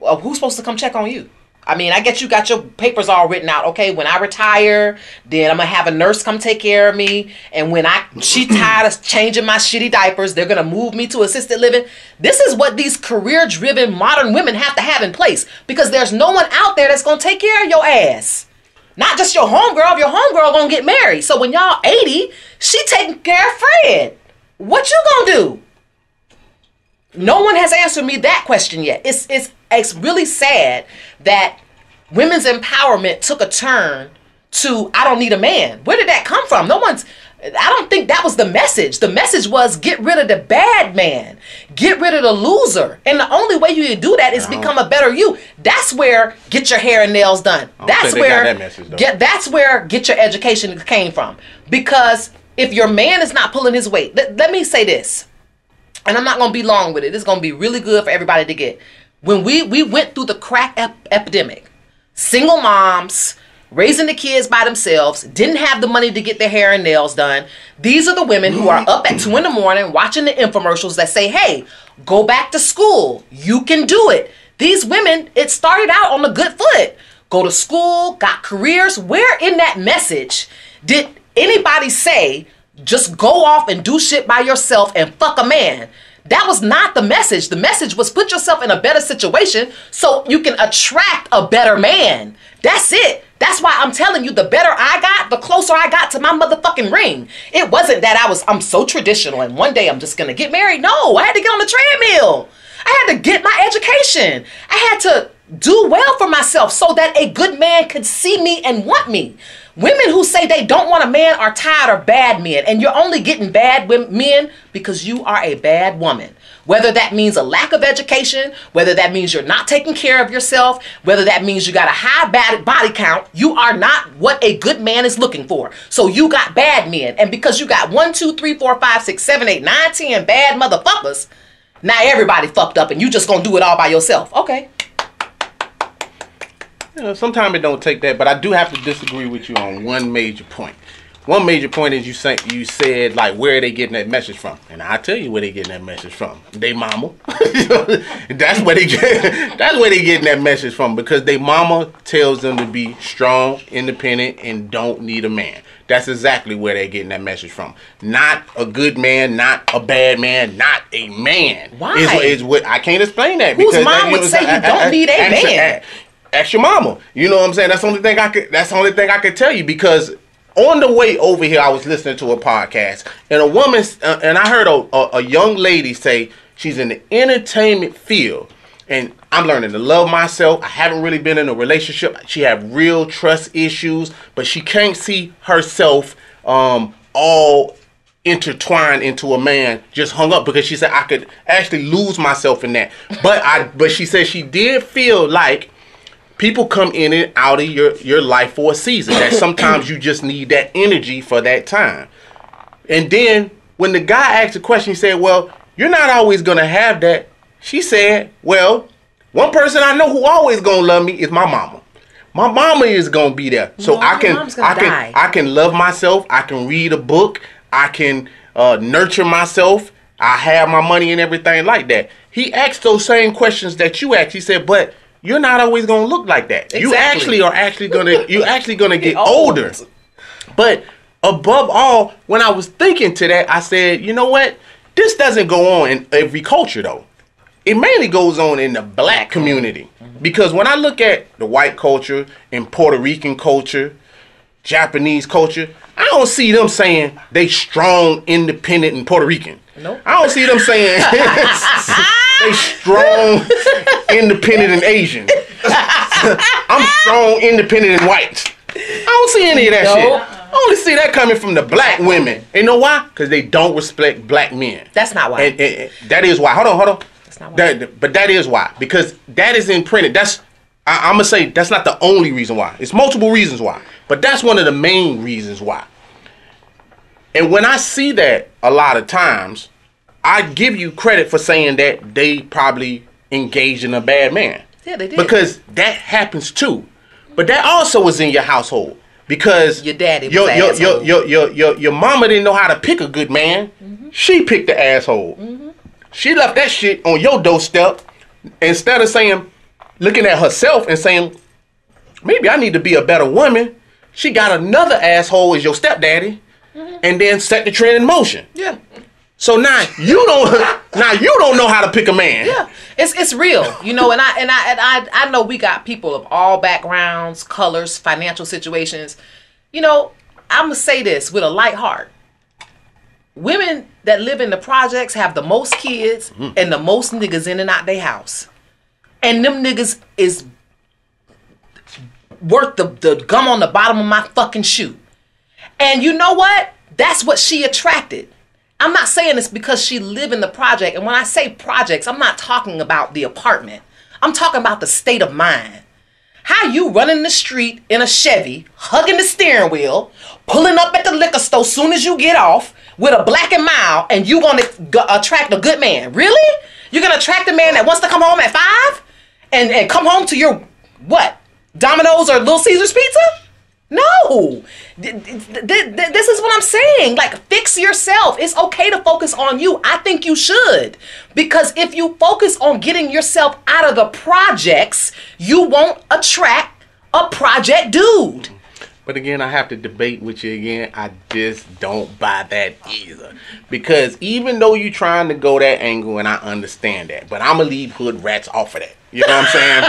who's supposed to come check on you? I mean, I guess you got your papers all written out. Okay, when I retire, then I'm going to have a nurse come take care of me. And when she tired of changing my shitty diapers, they're going to move me to assisted living. This is what these career-driven modern women have to have in place. Because there's no one out there that's going to take care of your ass. Not just your homegirl. Your homegirl going to get married. So when y'all 80, she taking care of Fred. What you going to do? No one has answered me that question yet. It's really sad that women's empowerment took a turn to I don't need a man. Where did that come from? No one's I don't think that was the message. The message was get rid of the bad man. Get rid of the loser. And the only way you can do that is become a better you. That's where get your hair and nails done. That's where that's where get your education came from. Because if your man is not pulling his weight, let me say this. And I'm not going to be long with it. It's going to be really good for everybody to get. When we went through the crack epidemic, single moms raising the kids by themselves, didn't have the money to get their hair and nails done. These are the women who are up at 2 a.m. watching the infomercials that say, hey, go back to school. You can do it. These women, it started out on a good foot. Go to school, got careers. Where in that message did anybody say, just go off and do shit by yourself and fuck a man? That was not the message. The message was put yourself in a better situation so you can attract a better man. That's it. That's why I'm telling you, the better I got, the closer I got to my motherfucking ring. It wasn't that I'm so traditional and one day I'm just going to get married. No, I had to get on the treadmill. I had to get my education. I had to do well for myself so that a good man could see me and want me. Women who say they don't want a man are tired of bad men, and you're only getting bad men because you are a bad woman. Whether that means a lack of education, whether that means you're not taking care of yourself, whether that means you got a high body count, you are not what a good man is looking for. So you got bad men, and because you got 1, 2, 3, 4, 5, 6, 7, 8, 9, 10 bad motherfuckers, now everybody fucked up and you just gonna do it all by yourself. Okay. You know, sometimes it don't take that, but I do have to disagree with you on one major point. One major point is you said like, where are they getting that message from? And I'll tell you where they getting that message from. They mama. That's where they getting that message from, because they mama tells them to be strong, independent, and don't need a man. That's exactly where they're getting that message from. Not a good man, not a bad man, not a man. Why? Is what I can't explain that. Whose mom would say you don't need a man? Ask your mama. You know what I'm saying? That's the only thing I could tell you, because on the way over here, I was listening to a podcast, and a woman, and I heard a young lady say she's in the entertainment field, and I'm learning to love myself. I haven't really been in a relationship. She had real trust issues, but she can't see herself all intertwined into a man just hung up, because she said I could actually lose myself in that. But she said she did feel like people come in and out of your life for a season. That sometimes you just need that energy for that time. And then when the guy asked the question, he said, well, you're not always going to have that. She said, well, one person I know who always going to love me is my mama. My mama is going to be there. So I can love myself. I can read a book. I can nurture myself. I have my money and everything like that. He asked those same questions that you asked. He said, but you're not always gonna look like that. Exactly. You're actually gonna get older. But above all, when I was thinking to that, I said, you know what? This doesn't go on in every culture though. It mainly goes on in the black community. Because when I look at the white culture and Puerto Rican culture, Japanese culture, I don't see them saying they strong, independent, and Puerto Rican. Nope. I don't see them saying they strong, independent, and Asian. I'm strong, independent, and white. I don't see any of that shit. I only see that coming from the black women. And you know why? Because they don't respect black men. That's not why. And that is why. Hold on. That's not why. But that is why. Because that is imprinted. I'm going to say that's not the only reason why. It's multiple reasons why. But that's one of the main reasons why. And when I see that a lot of times, I give you credit for saying that they probably engaged in a bad man. Yeah, they did. Because that happens too. But that also was in your household. Because your daddy was your mama didn't know how to pick a good man. Mm-hmm. She picked the asshole. Mm-hmm. She left that shit on your doorstep instead of looking at herself and saying, maybe I need to be a better woman. She got another asshole as your stepdaddy. Mm-hmm. And then set the trend in motion. Yeah. So now you don't know how to pick a man. Yeah. It's real, you know, and I know we got people of all backgrounds, colors, financial situations. You know, I'm gonna say this with a light heart. Women that live in the projects have the most kids and the most niggas in and out their house. And them niggas is worth the gum on the bottom of my fucking shoe. And you know what? That's what she attracted. I'm not saying this because she lived in the project. And when I say projects, I'm not talking about the apartment. I'm talking about the state of mind. How you running the street in a Chevy, hugging the steering wheel, pulling up at the liquor store soon as you get off with a Black and Mild, and you gonna attract a good man? Really? You're gonna attract a man that wants to come home at 5 and come home to your what? Domino's or Little Caesars pizza? No. This is what I'm saying. Like, fix yourself. It's okay to focus on you. I think you should. Because if you focus on getting yourself out of the projects, you won't attract a project dude. But again, I have to debate with you again. I just don't buy that either. Because even though you're trying to go that angle, and I understand that, but I'm going to leave hood rats off of that. You know what I'm saying?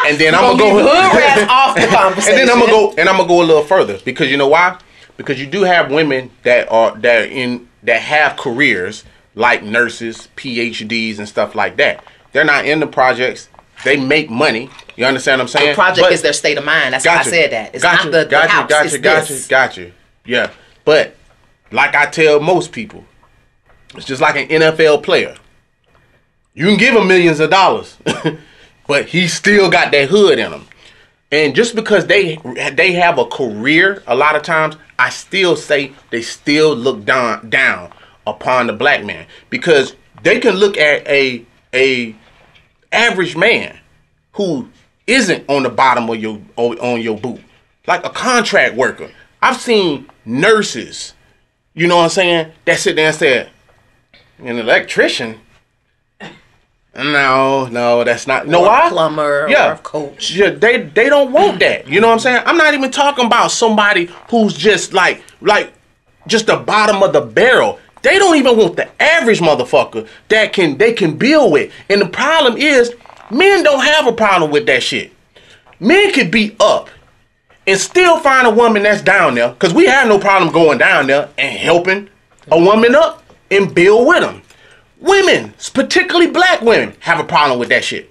And then I'm gonna go hood rats off the conversation. And then I'm gonna go a little further, because you know why? Because you do have women that have careers like nurses, PhDs, and stuff like that. They're not in the projects. They make money. You understand what I'm saying? The project is their state of mind. That's why I said that. It's not the house. Gotcha. Yeah. But like I tell most people, it's just like an NFL player. You can give him millions of dollars. But he still got that hood in him. And just because they have a career, a lot of times, I still say they still look down upon the black man. Because they can look at a average man who isn't on the bottom of on your boot. Like a contract worker. I've seen nurses, you know what I'm saying, that sit there and say, an electrician? No, that's not. No, why? Plumber, or a coach. Yeah, they don't want that. You know what I'm saying? I'm not even talking about somebody who's just like just the bottom of the barrel. They don't even want the average motherfucker that they can build with. And the problem is, men don't have a problem with that shit. Men could be up and still find a woman that's down there, because we have no problem going down there and helping a woman up and build with them. Women, particularly black women, have a problem with that shit.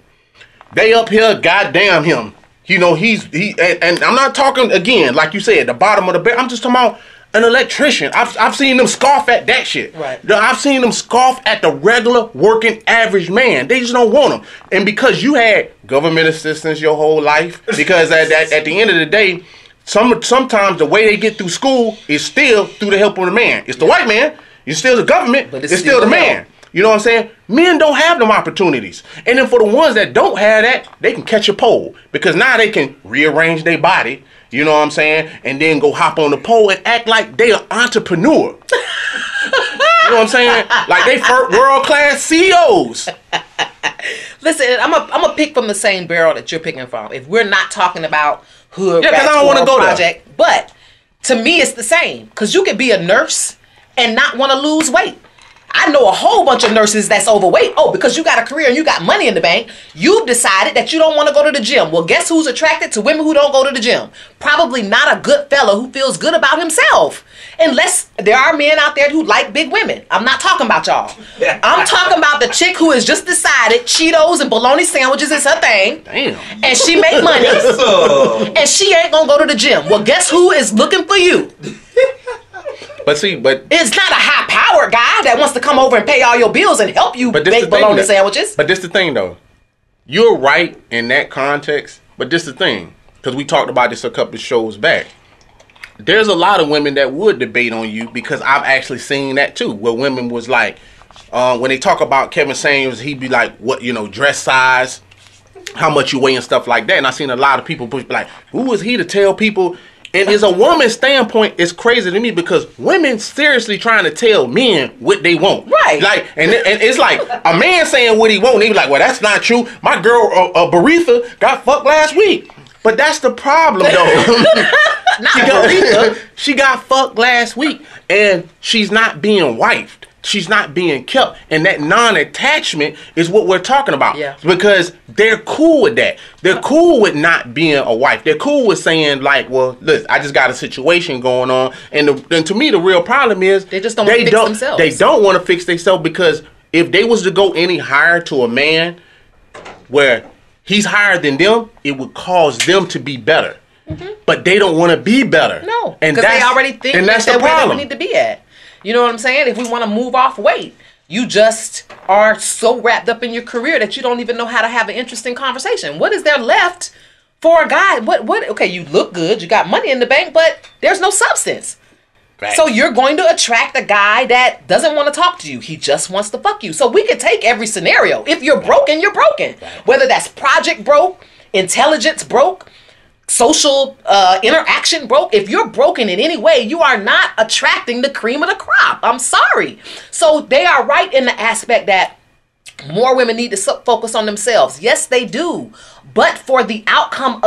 They up here, goddamn him. You know, and I'm not talking, again, like you said, the bottom of the barrel. I'm just talking about an electrician. I've seen them scoff at that shit. Right. I've seen them scoff at the regular working average man. They just don't want them. And because you had government assistance your whole life, because at the end of the day, sometimes the way they get through school is still through the help of the man. It's the white man. You're still the government, but it's still the man. You know what I'm saying? Men don't have them opportunities. And then for the ones that don't have that, they can catch a pole. Because now they can rearrange their body, you know what I'm saying? And then go hop on the pole and act like they are entrepreneur. You know what I'm saying? Like they world-class CEOs. Listen, I'm a pick from the same barrel that you're picking from. If we're not talking about hood, because I don't want to go project, there. But to me, it's the same. Because you could be a nurse and not want to lose weight. I know a whole bunch of nurses that's overweight. Oh, because you got a career and you got money in the bank, you've decided that you don't want to go to the gym. Well, guess who's attracted to women who don't go to the gym? Probably not a good fella who feels good about himself. Unless there are men out there who like big women. I'm not talking about y'all. I'm talking about the chick who has just decided Cheetos and bologna sandwiches is her thing. Damn. And she make money. And she ain't gonna go to the gym. Well, guess who is looking for you? But it's not a high-powered guy that wants to come over and pay all your bills and help you bake bologna sandwiches. But this the thing, though. You're right in that context, but this the thing. Because we talked about this a couple of shows back. There's a lot of women that would debate on you, because I've actually seen that, too. Where women was like, when they talk about Kevin Samuels, he'd be like, what, dress size, how much you weigh and stuff like that. And I seen a lot of people be like, who is he to tell people? And as a woman's standpoint, it's crazy to me, because women seriously trying to tell men what they want. Right. Like, and it's like a man saying what he want, and he be like, well, that's not true. My girl, Baritha, got fucked last week. But that's the problem, though. She got fucked last week, and she's not being wifed. She's not being kept. And that non-attachment is what we're talking about. Yeah. Because they're cool with that. They're cool with not being a wife. They're cool with saying, like, well, listen, I just got a situation going on. And to me, the real problem is they just don't want to fix themselves. They don't want to fix themselves, because if they was to go any higher to a man where he's higher than them, it would cause them to be better. but they don't want to be better. No, and because they already think that's that's the where problem. we need to be at. You know what I'm saying? If we want to move off weight, you just are so wrapped up in your career that you don't even know how to have an interesting conversation. What is there left for a guy? What? Okay, you look good, you got money in the bank, but there's no substance. Right. So you're going to attract a guy that doesn't want to talk to you. He just wants to fuck you. So we could take every scenario. If you're broken, you're broken. Whether that's project broke, intelligence broke, social interaction broke. If you're broken in any way, you are not attracting the cream of the crop. I'm sorry. So they are right in the aspect that more women need to focus on themselves. Yes, they do. But for the outcome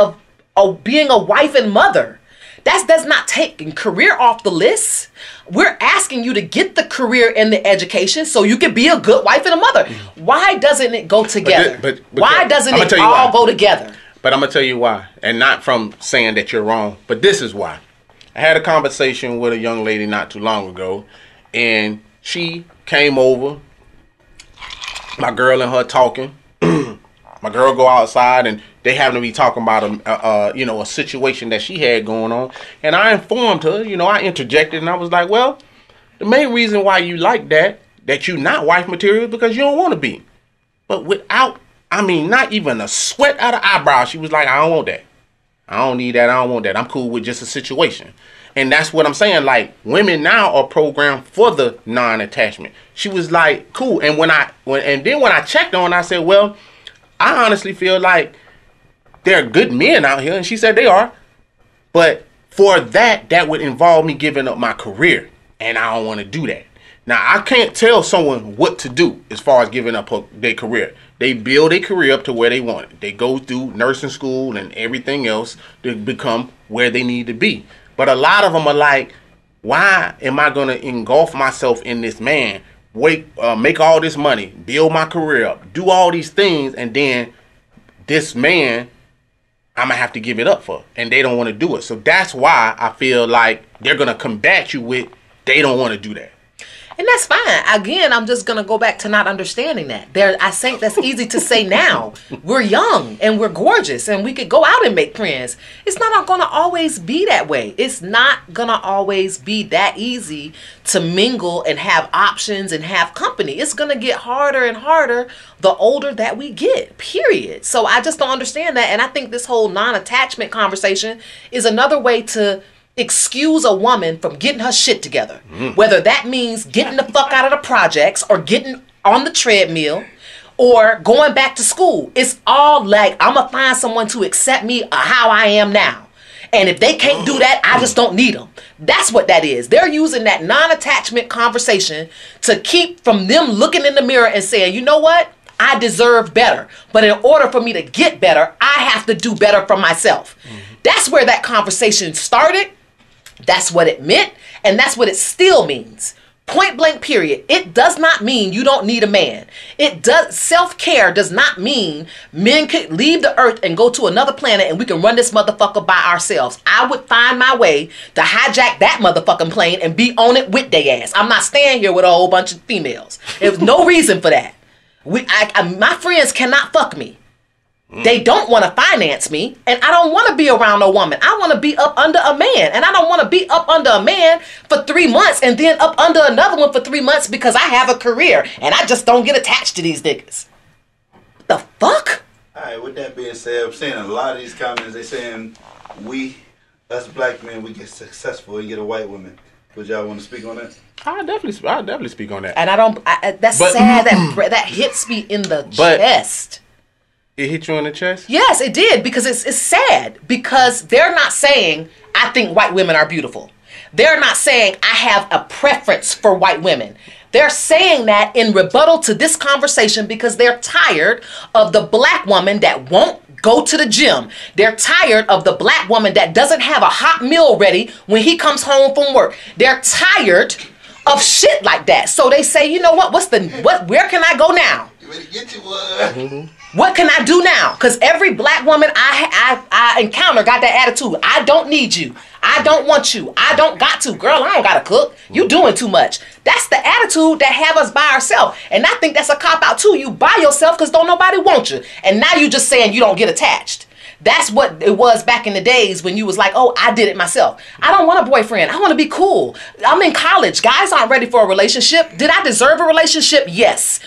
of being a wife and mother, that does not take career off the list. We're asking you to get the career and the education so you can be a good wife and a mother. Why doesn't it go together? Why doesn't it all go together? But I'm going to tell you why. And not from saying that you're wrong, but this is why. I had a conversation with a young lady not too long ago, and she came over, my girl and her talking. My girl go outside, and they happen to be talking about a situation that she had going on. And I informed her, I interjected, and I was like, well, the main reason why you like that you're not wife material is because you don't want to be. But without, not even a sweat out of eyebrow, she was like, I don't want that. I don't need that. I don't want that. I'm cool with just a situation. And that's what I'm saying. Like, women now are programmed for the non-attachment. She was like, cool. And when I checked on, I said, well, I honestly feel like there are good men out here. And she said they are. But for that would involve me giving up my career. And I don't want to do that. Now, I can't tell someone what to do as far as giving up their career. They build a career up to where they want it. They go through nursing school and everything else to become where they need to be. But a lot of them are like, why am I going to engulf myself in this man? Make all this money, build my career up, do all these things, and then this man, I'm going to have to give it up for. And they don't want to do it. So that's why I feel like they're going to combat you with, they don't want to do that. And that's fine. Again, I'm just going to go back to not understanding that. I think that's easy to say now. We're young and we're gorgeous and we could go out and make friends. It's not going to always be that way. It's not going to always be that easy to mingle and have options and have company. It's going to get harder and harder the older that we get, period. So I just don't understand that. And I think this whole non-attachment conversation is another way to excuse a woman from getting her shit together. Whether that means getting the fuck out of the projects or getting on the treadmill or going back to school. It's all like, I'm going to find someone to accept me how I am now. And if they can't do that, I just don't need them. That's what that is. They're using that non-attachment conversation to keep from them looking in the mirror and saying, you know what? I deserve better. But in order for me to get better, I have to do better for myself. That's where that conversation started. That's what it meant, and that's what it still means. Point blank, period. It does not mean you don't need a man. Self-care does not mean men could leave the earth and go to another planet and we can run this motherfucker by ourselves. I would find my way to hijack that motherfucking plane and be on it with they ass. I'm not staying here with a whole bunch of females. There's no reason for that. My friends cannot fuck me. They don't want to finance me, and I don't want to be around a woman. I want to be up under a man, and I don't want to be up under a man for 3 months and then up under another one for 3 months because I have a career, and I just don't get attached to these niggas. The fuck? All right, with that being said, I'm saying a lot of these comments, they saying us black men, we get successful and get a white woman. Would y'all want to speak on that? I'll definitely speak on that. And that's sad. That hits me in the chest. It hit you in the chest? Yes, it did, because it's sad. Because they're not saying, I think white women are beautiful. They're not saying, I have a preference for white women. They're saying that in rebuttal to this conversation because they're tired of the black woman that won't go to the gym. They're tired of the black woman that doesn't have a hot meal ready when he comes home from work. They're tired of shit like that. So they say, you know what? Where can I go now? You ready to get you one? What can I do now? Because every black woman I encounter got that attitude. I don't need you. I don't want you. I don't got to. Girl, I don't got to cook. You doing too much. That's the attitude that have us by ourselves. And I think that's a cop-out too. You by yourself because don't nobody want you. And now you just saying you don't get attached. That's what it was back in the days when you was like, oh, I did it myself. I don't want a boyfriend. I want to be cool. I'm in college. Guys aren't ready for a relationship. Did I deserve a relationship? Yes.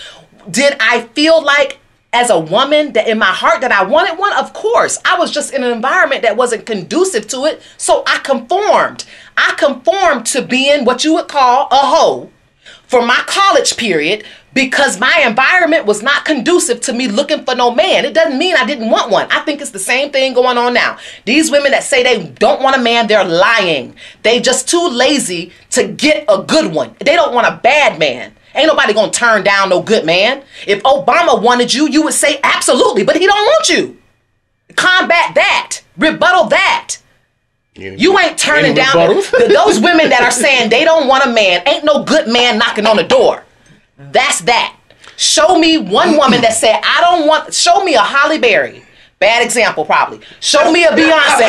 Did I feel like as a woman that in my heart that I wanted one? Of course. I was just in an environment that wasn't conducive to it. So I conformed. I conformed to being what you would call a hoe for my college period because my environment was not conducive to me looking for no man. It doesn't mean I didn't want one. I think it's the same thing going on now. These women that say they don't want a man, they're lying. They just too lazy to get a good one. They don't want a bad man. Ain't nobody gonna turn down no good man. If Obama wanted you, you would say absolutely, but he don't want you. Combat that. Rebuttal that. You ain't turning down those women that are saying they don't want a man. Ain't no good man knocking on the door. That's that. Show me one woman that said, I don't want, show me a Halle Berry. Bad example, probably. Show me a Beyonce.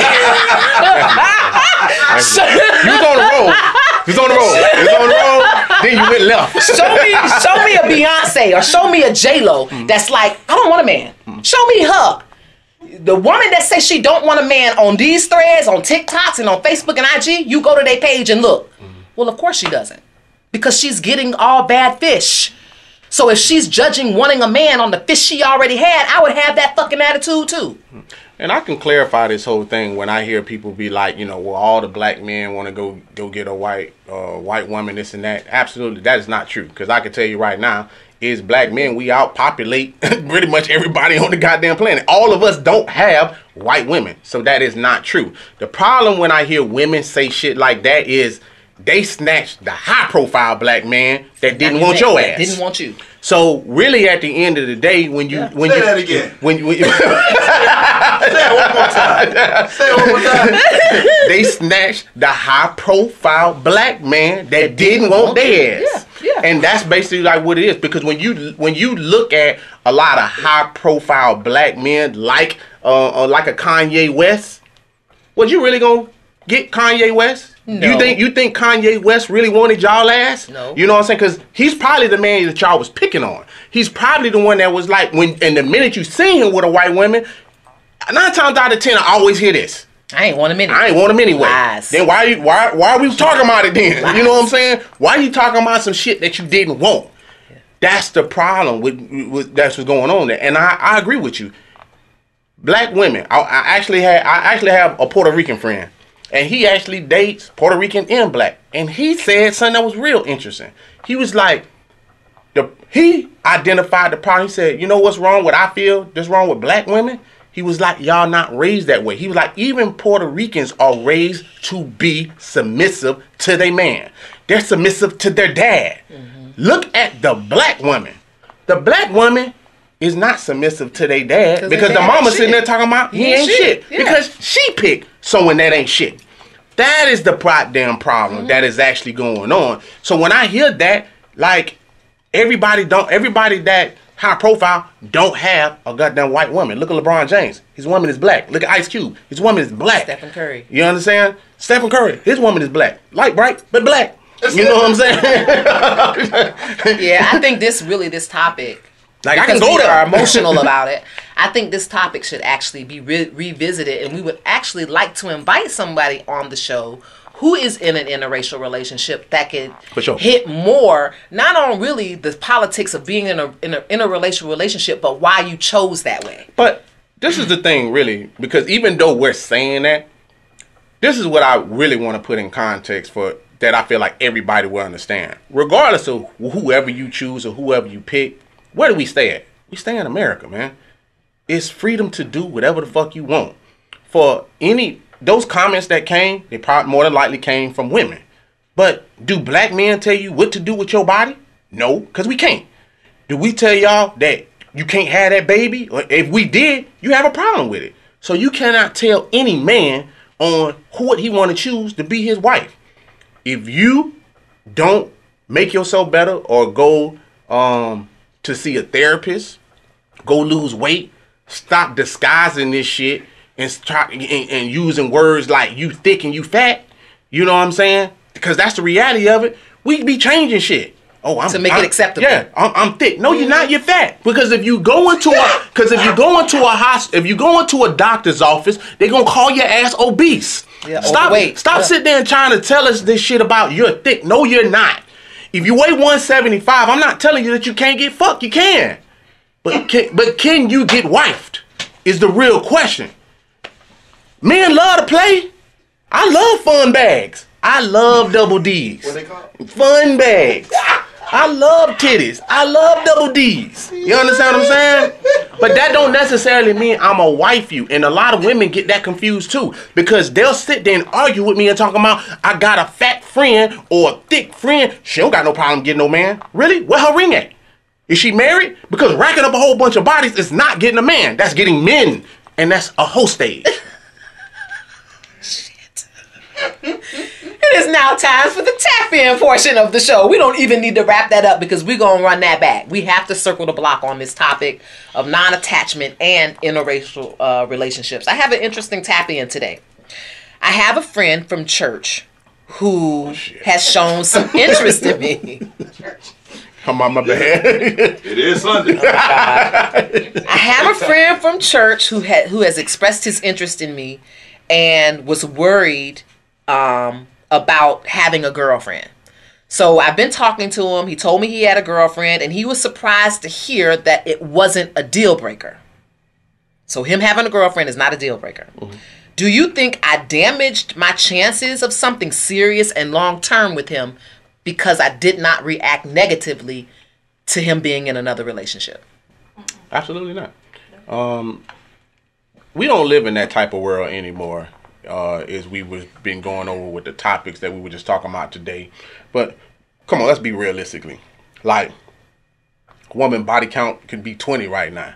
You was on the road. You was on the road. You was on the road. Then you went left. Show me a Beyonce or show me a J-Lo that's like, I don't want a man. Show me her. The woman that says she don't want a man on these threads, on TikToks and on Facebook and IG, you go to their page and look. Well, of course she doesn't. Because she's getting all bad fish. So if she's judging wanting a man on the fish she already had, I would have that fucking attitude too. And I can clarify this whole thing when I hear people be like, you know, well, all the black men want to go get a white woman, this and that. Absolutely, that is not true. Because I can tell you right now, is black men, we outpopulate pretty much everybody on the goddamn planet. All of us don't have white women. So that is not true. The problem when I hear women say shit like that is they snatched the high profile black man that didn't want your ass. Didn't want you. So really at the end of the day, when you say that again. When say it one more time. Say it one more time. They snatched the high profile black man that didn't want their ass. Yeah. And that's basically like what it is. Because when you look at a lot of high profile black men like a Kanye West, was you really gonna get Kanye West? No. You think Kanye West really wanted y'all ass? No. You know what I'm saying? Because he's probably the man that y'all was picking on. He's probably the one that was like, and the minute you seen him with a white woman, 9 times out of 10, I always hear this. I ain't want him anyway. I ain't want him anyway. Lies. Then why are we talking about it then? Lies. You know what I'm saying? Why are you talking about some shit that you didn't want? Yeah. That's the problem with that's what's going on there. And I agree with you. Black women. I actually have a Puerto Rican friend. And he actually dates Puerto Rican and black. And he said something that was real interesting. He was like, he identified the problem. He said, you know what's wrong with I feel that's wrong with black women? He was like, y'all not raised that way. He was like, even Puerto Ricans are raised to be submissive to their man. They're submissive to their dad. Mm-hmm. Look at the black woman. The black woman is not submissive to their dad because the mama sitting there talking about he ain't shit. Yeah. Because she picked someone that ain't shit. That is the goddamn problem that is actually going on. So when I hear that, like everybody that high profile don't have a goddamn white woman. Look at LeBron James. His woman is black. Look at Ice Cube. His woman is black. Stephen Curry. You understand? Stephen Curry. His woman is black. Light bright, but black. You know what I'm saying? Yeah, I think this topic, like I can go there. Are emotional about it. I think this topic should actually be revisited, and we would actually like to invite somebody on the show who is in an interracial relationship that can hit more, not on really the politics of being in a interracial relationship, but why you chose that way. But this is the thing, really, because even though we're saying that, this is what I really want to put in context for that I feel like everybody will understand. Regardless of whoever you choose or whoever you pick, where do we stay at? We stay in America, man. It's freedom to do whatever the fuck you want. For those comments that came, they probably more than likely came from women. But do black men tell you what to do with your body? No, because we can't. Do we tell y'all that you can't have that baby? Or if we did, you have a problem with it. So you cannot tell any man on what he want to choose to be his wife. If you don't make yourself better or go to see a therapist, go lose weight, stop disguising this shit and using words like you thick and you fat, you know what I'm saying? Because that's the reality of it. We be changing shit. to make it acceptable. Yeah, I'm thick. No, you're not. You're fat. Because if you go into a doctor's office, they're gonna call your ass obese. Yeah, Stop sitting there and trying to tell us this shit about you're thick. No, you're not. If you weigh 175, I'm not telling you that you can't get fucked. You can. But can you get wifed? Is the real question. Men love to play. I love fun bags. I love double D's. What they called? Fun bags. I love titties. I love double D's. You understand what I'm saying? But that don't necessarily mean I'm a wife you. And a lot of women get that confused too. Because they'll sit there and argue with me and talk about, I got a fat friend or a thick friend. She don't got no problem getting no man. Really? Where her ring at? Is she married? Because racking up a whole bunch of bodies is not getting a man. That's getting men. And that's a whole stage. Shit. It is now time for the tap-in portion of the show. We don't even need to wrap that up because we're going to run that back. We have to circle the block on this topic of non-attachment and interracial relationships. I have an interesting tap-in today. I have a friend from church who has shown some interest in me. Come on, my bad. It is Sunday. I have a friend from church who has expressed his interest in me and was worried about having a girlfriend. So I've been talking to him. He told me he had a girlfriend, and he was surprised to hear that it wasn't a deal breaker. So him having a girlfriend is not a deal breaker. Mm-hmm. Do you think I damaged my chances of something serious and long-term with him because I did not react negatively to him being in another relationship? Absolutely not. We don't live in that type of world anymore, as we was been going over with the topics that we were just talking about today. But come on, let's be realistically. Like, woman body count could be 20 right now.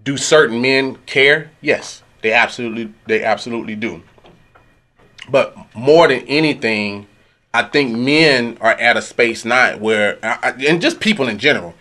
Do certain men care? Yes, they absolutely do. But more than anything, I think men are at a space now where, and just people in general,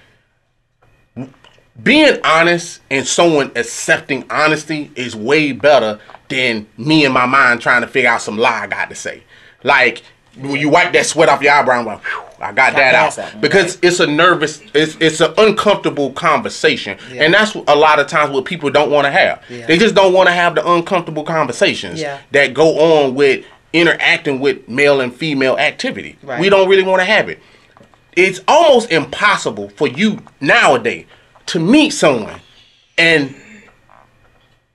being honest and someone accepting honesty is way better than me in my mind trying to figure out some lie I got to say. Like, when you wipe that sweat off your eyebrow, I'm like, whew, I got that out. Because it's a nervous, it's an uncomfortable conversation. Yeah. And that's a lot of times what people don't want to have. Yeah. They just don't want to have the uncomfortable conversations that go on with interacting with male and female activity. Right. We don't really want to have it. It's almost impossible for you nowadays to meet someone and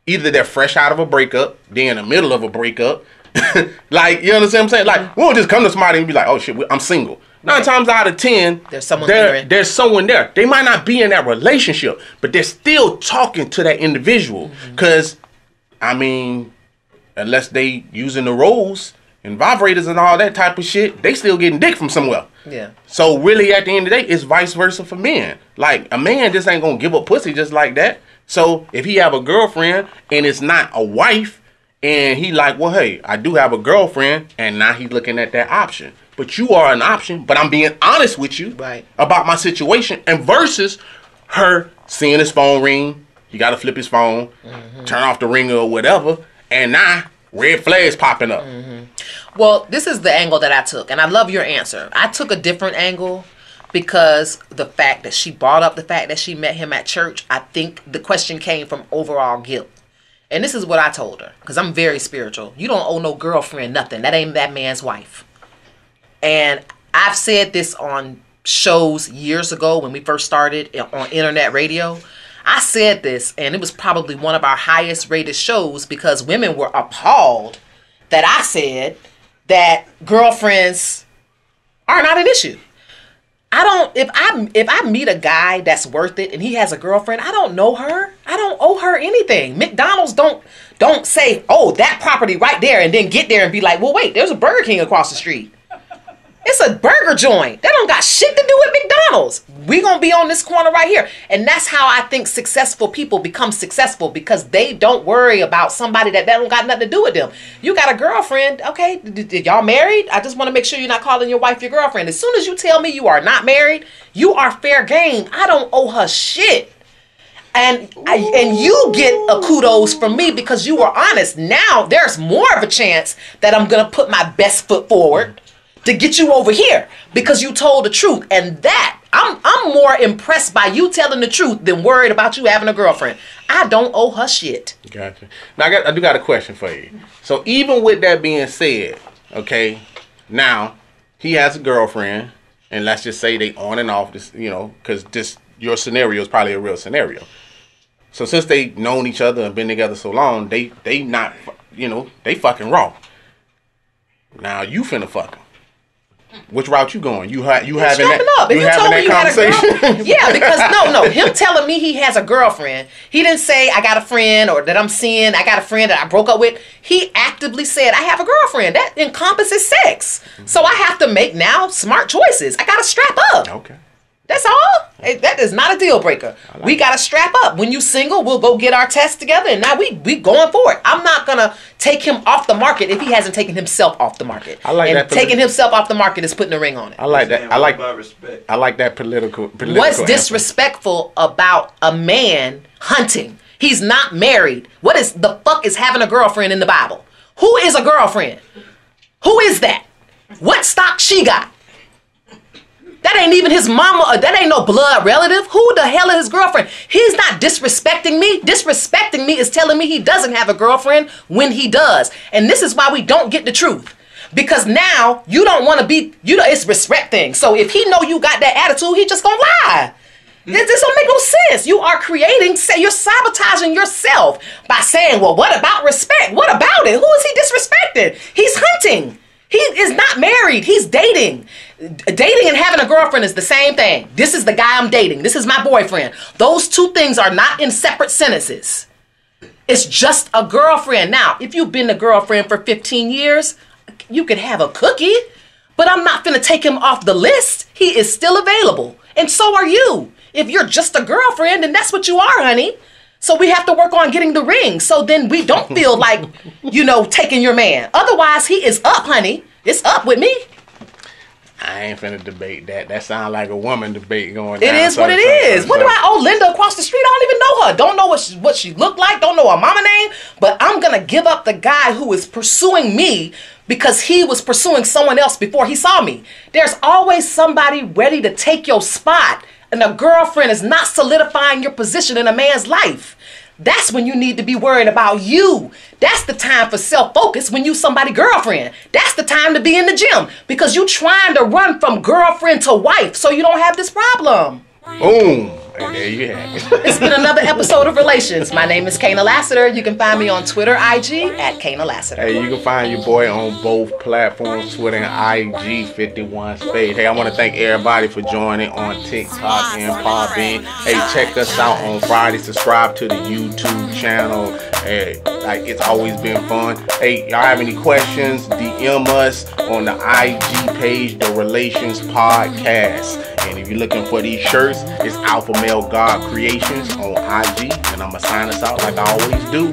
either they're fresh out of a breakup, they're in the middle of a breakup. Like, you understand what I'm saying? Like, we won't just come to somebody and be like, oh shit, I'm single. 9 times out of 10, there's someone there. They might not be in that relationship, but they're still talking to that individual. Because, I mean, unless they using the rolls and vibrators and all that type of shit, they still getting dick from somewhere. Yeah. So really, at the end of the day, it's vice versa for men. Like, a man just ain't gonna give up pussy just like that. So if he have a girlfriend and it's not a wife, and he like, well, hey, I do have a girlfriend, and now he's looking at that option. But you are an option, but I'm being honest with you about my situation. And versus her seeing his phone ring, you got to flip his phone, turn off the ringer or whatever, and now red flags popping up. Well, this is the angle that I took, and I love your answer. I took a different angle because the fact that she brought up the fact that she met him at church, I think the question came from overall guilt. And this is what I told her, because I'm very spiritual. You don't owe no girlfriend nothing. That ain't that man's wife. And I've said this on shows years ago when we first started on internet radio. I said this, and it was probably one of our highest rated shows because women were appalled that I said that girlfriends are not an issue. If I meet a guy that's worth it and he has a girlfriend, I don't know her. I don't owe her anything. McDonald's don't say, oh, that property right there, and then get there and be like, well, wait, there's a Burger King across the street. It's a burger joint. That don't got shit to do with McDonald's. We gonna be on this corner right here. And that's how I think successful people become successful, because they don't worry about somebody that don't got nothing to do with them. You got a girlfriend, okay? Did y'all married? I just want to make sure you're not calling your wife your girlfriend. As soon as you tell me you are not married, you are fair game. I don't owe her shit. And you get a kudos from me because you were honest. Now there's more of a chance that I'm gonna put my best foot forward to get you over here because you told the truth. And that, I'm more impressed by you telling the truth than worried about you having a girlfriend. I don't owe her shit. Gotcha. Now, I do got a question for you. So even with that being said, okay, now he has a girlfriend, and let's just say they on and off, this, you know, because this, your scenario is probably a real scenario. So since they known each other and been together so long, they not, you know, they fucking raw. Now you finna fuck him. Which route you going? You having that? You having that conversation? Yeah, because no, him telling me he has a girlfriend. He didn't say I got a friend or that I'm seeing. I got a friend that I broke up with. He actively said I have a girlfriend. That encompasses sex. So I have to make now smart choices. I gotta strap up. Okay. That's all. That is not a deal breaker. We got to strap up. When you single, we'll go get our tests together, and now we going for it. I'm not going to take him off the market if he hasn't taken himself off the market. I like that. Taking himself off the market is putting a ring on it. I like that. I like that political What's disrespectful about a man hunting? He's not married. What is the fuck is having a girlfriend in the Bible? Who is a girlfriend? Who is that? What stock she got? That ain't even his mama. That ain't no blood relative. Who the hell is his girlfriend? He's not disrespecting me. Disrespecting me is telling me he doesn't have a girlfriend when he does. And this is why we don't get the truth. Because now you don't want to be, it's respect thing. So if he know you got that attitude, he just gonna lie. This don't make no sense. You are you're sabotaging yourself by saying, well, what about respect? What about it? Who is he disrespecting? He's hunting. He is not married. He's dating. Dating and having a girlfriend is the same thing. This is the guy I'm dating. This is my boyfriend. Those two things are not in separate sentences. It's just a girlfriend. Now, if you've been a girlfriend for 15 years, you could have a cookie, but I'm not finna take him off the list. He is still available. And so are you. If you're just a girlfriend, then that's what you are, honey. So we have to work on getting the ring. So then we don't feel like, taking your man. Otherwise, he is up, honey. It's up with me. I ain't finna debate that. That sounds like a woman debate going down. It is what it is. What do I owe Linda across the street? I don't even know her. Don't know what she looked like. Don't know her mama name. But I'm going to give up the guy who is pursuing me because he was pursuing someone else before he saw me. There's always somebody ready to take your spot. And a girlfriend is not solidifying your position in a man's life. That's when you need to be worried about you. That's the time for self-focus when you somebody's girlfriend. That's the time to be in the gym because you trying to run from girlfriend to wife so you don't have this problem. Boom. And there you have it. It's been another episode of Relations. My name is Kana Lassiter. You can find me on Twitter, IG at Kana Lassiter. Hey, you can find your boy on both platforms, Twitter and IG, 51 Spade. Hey, I want to thank everybody for joining on TikTok and Podbean. Hey, check us out on Friday. Subscribe to the YouTube channel. Hey, it's always been fun. Hey, y'all have any questions? DM us on the IG page, The Relations Podcast. And if you're looking for these shirts, it's Alpha Male God Creations on IG. And I'm going to sign us out like I always do.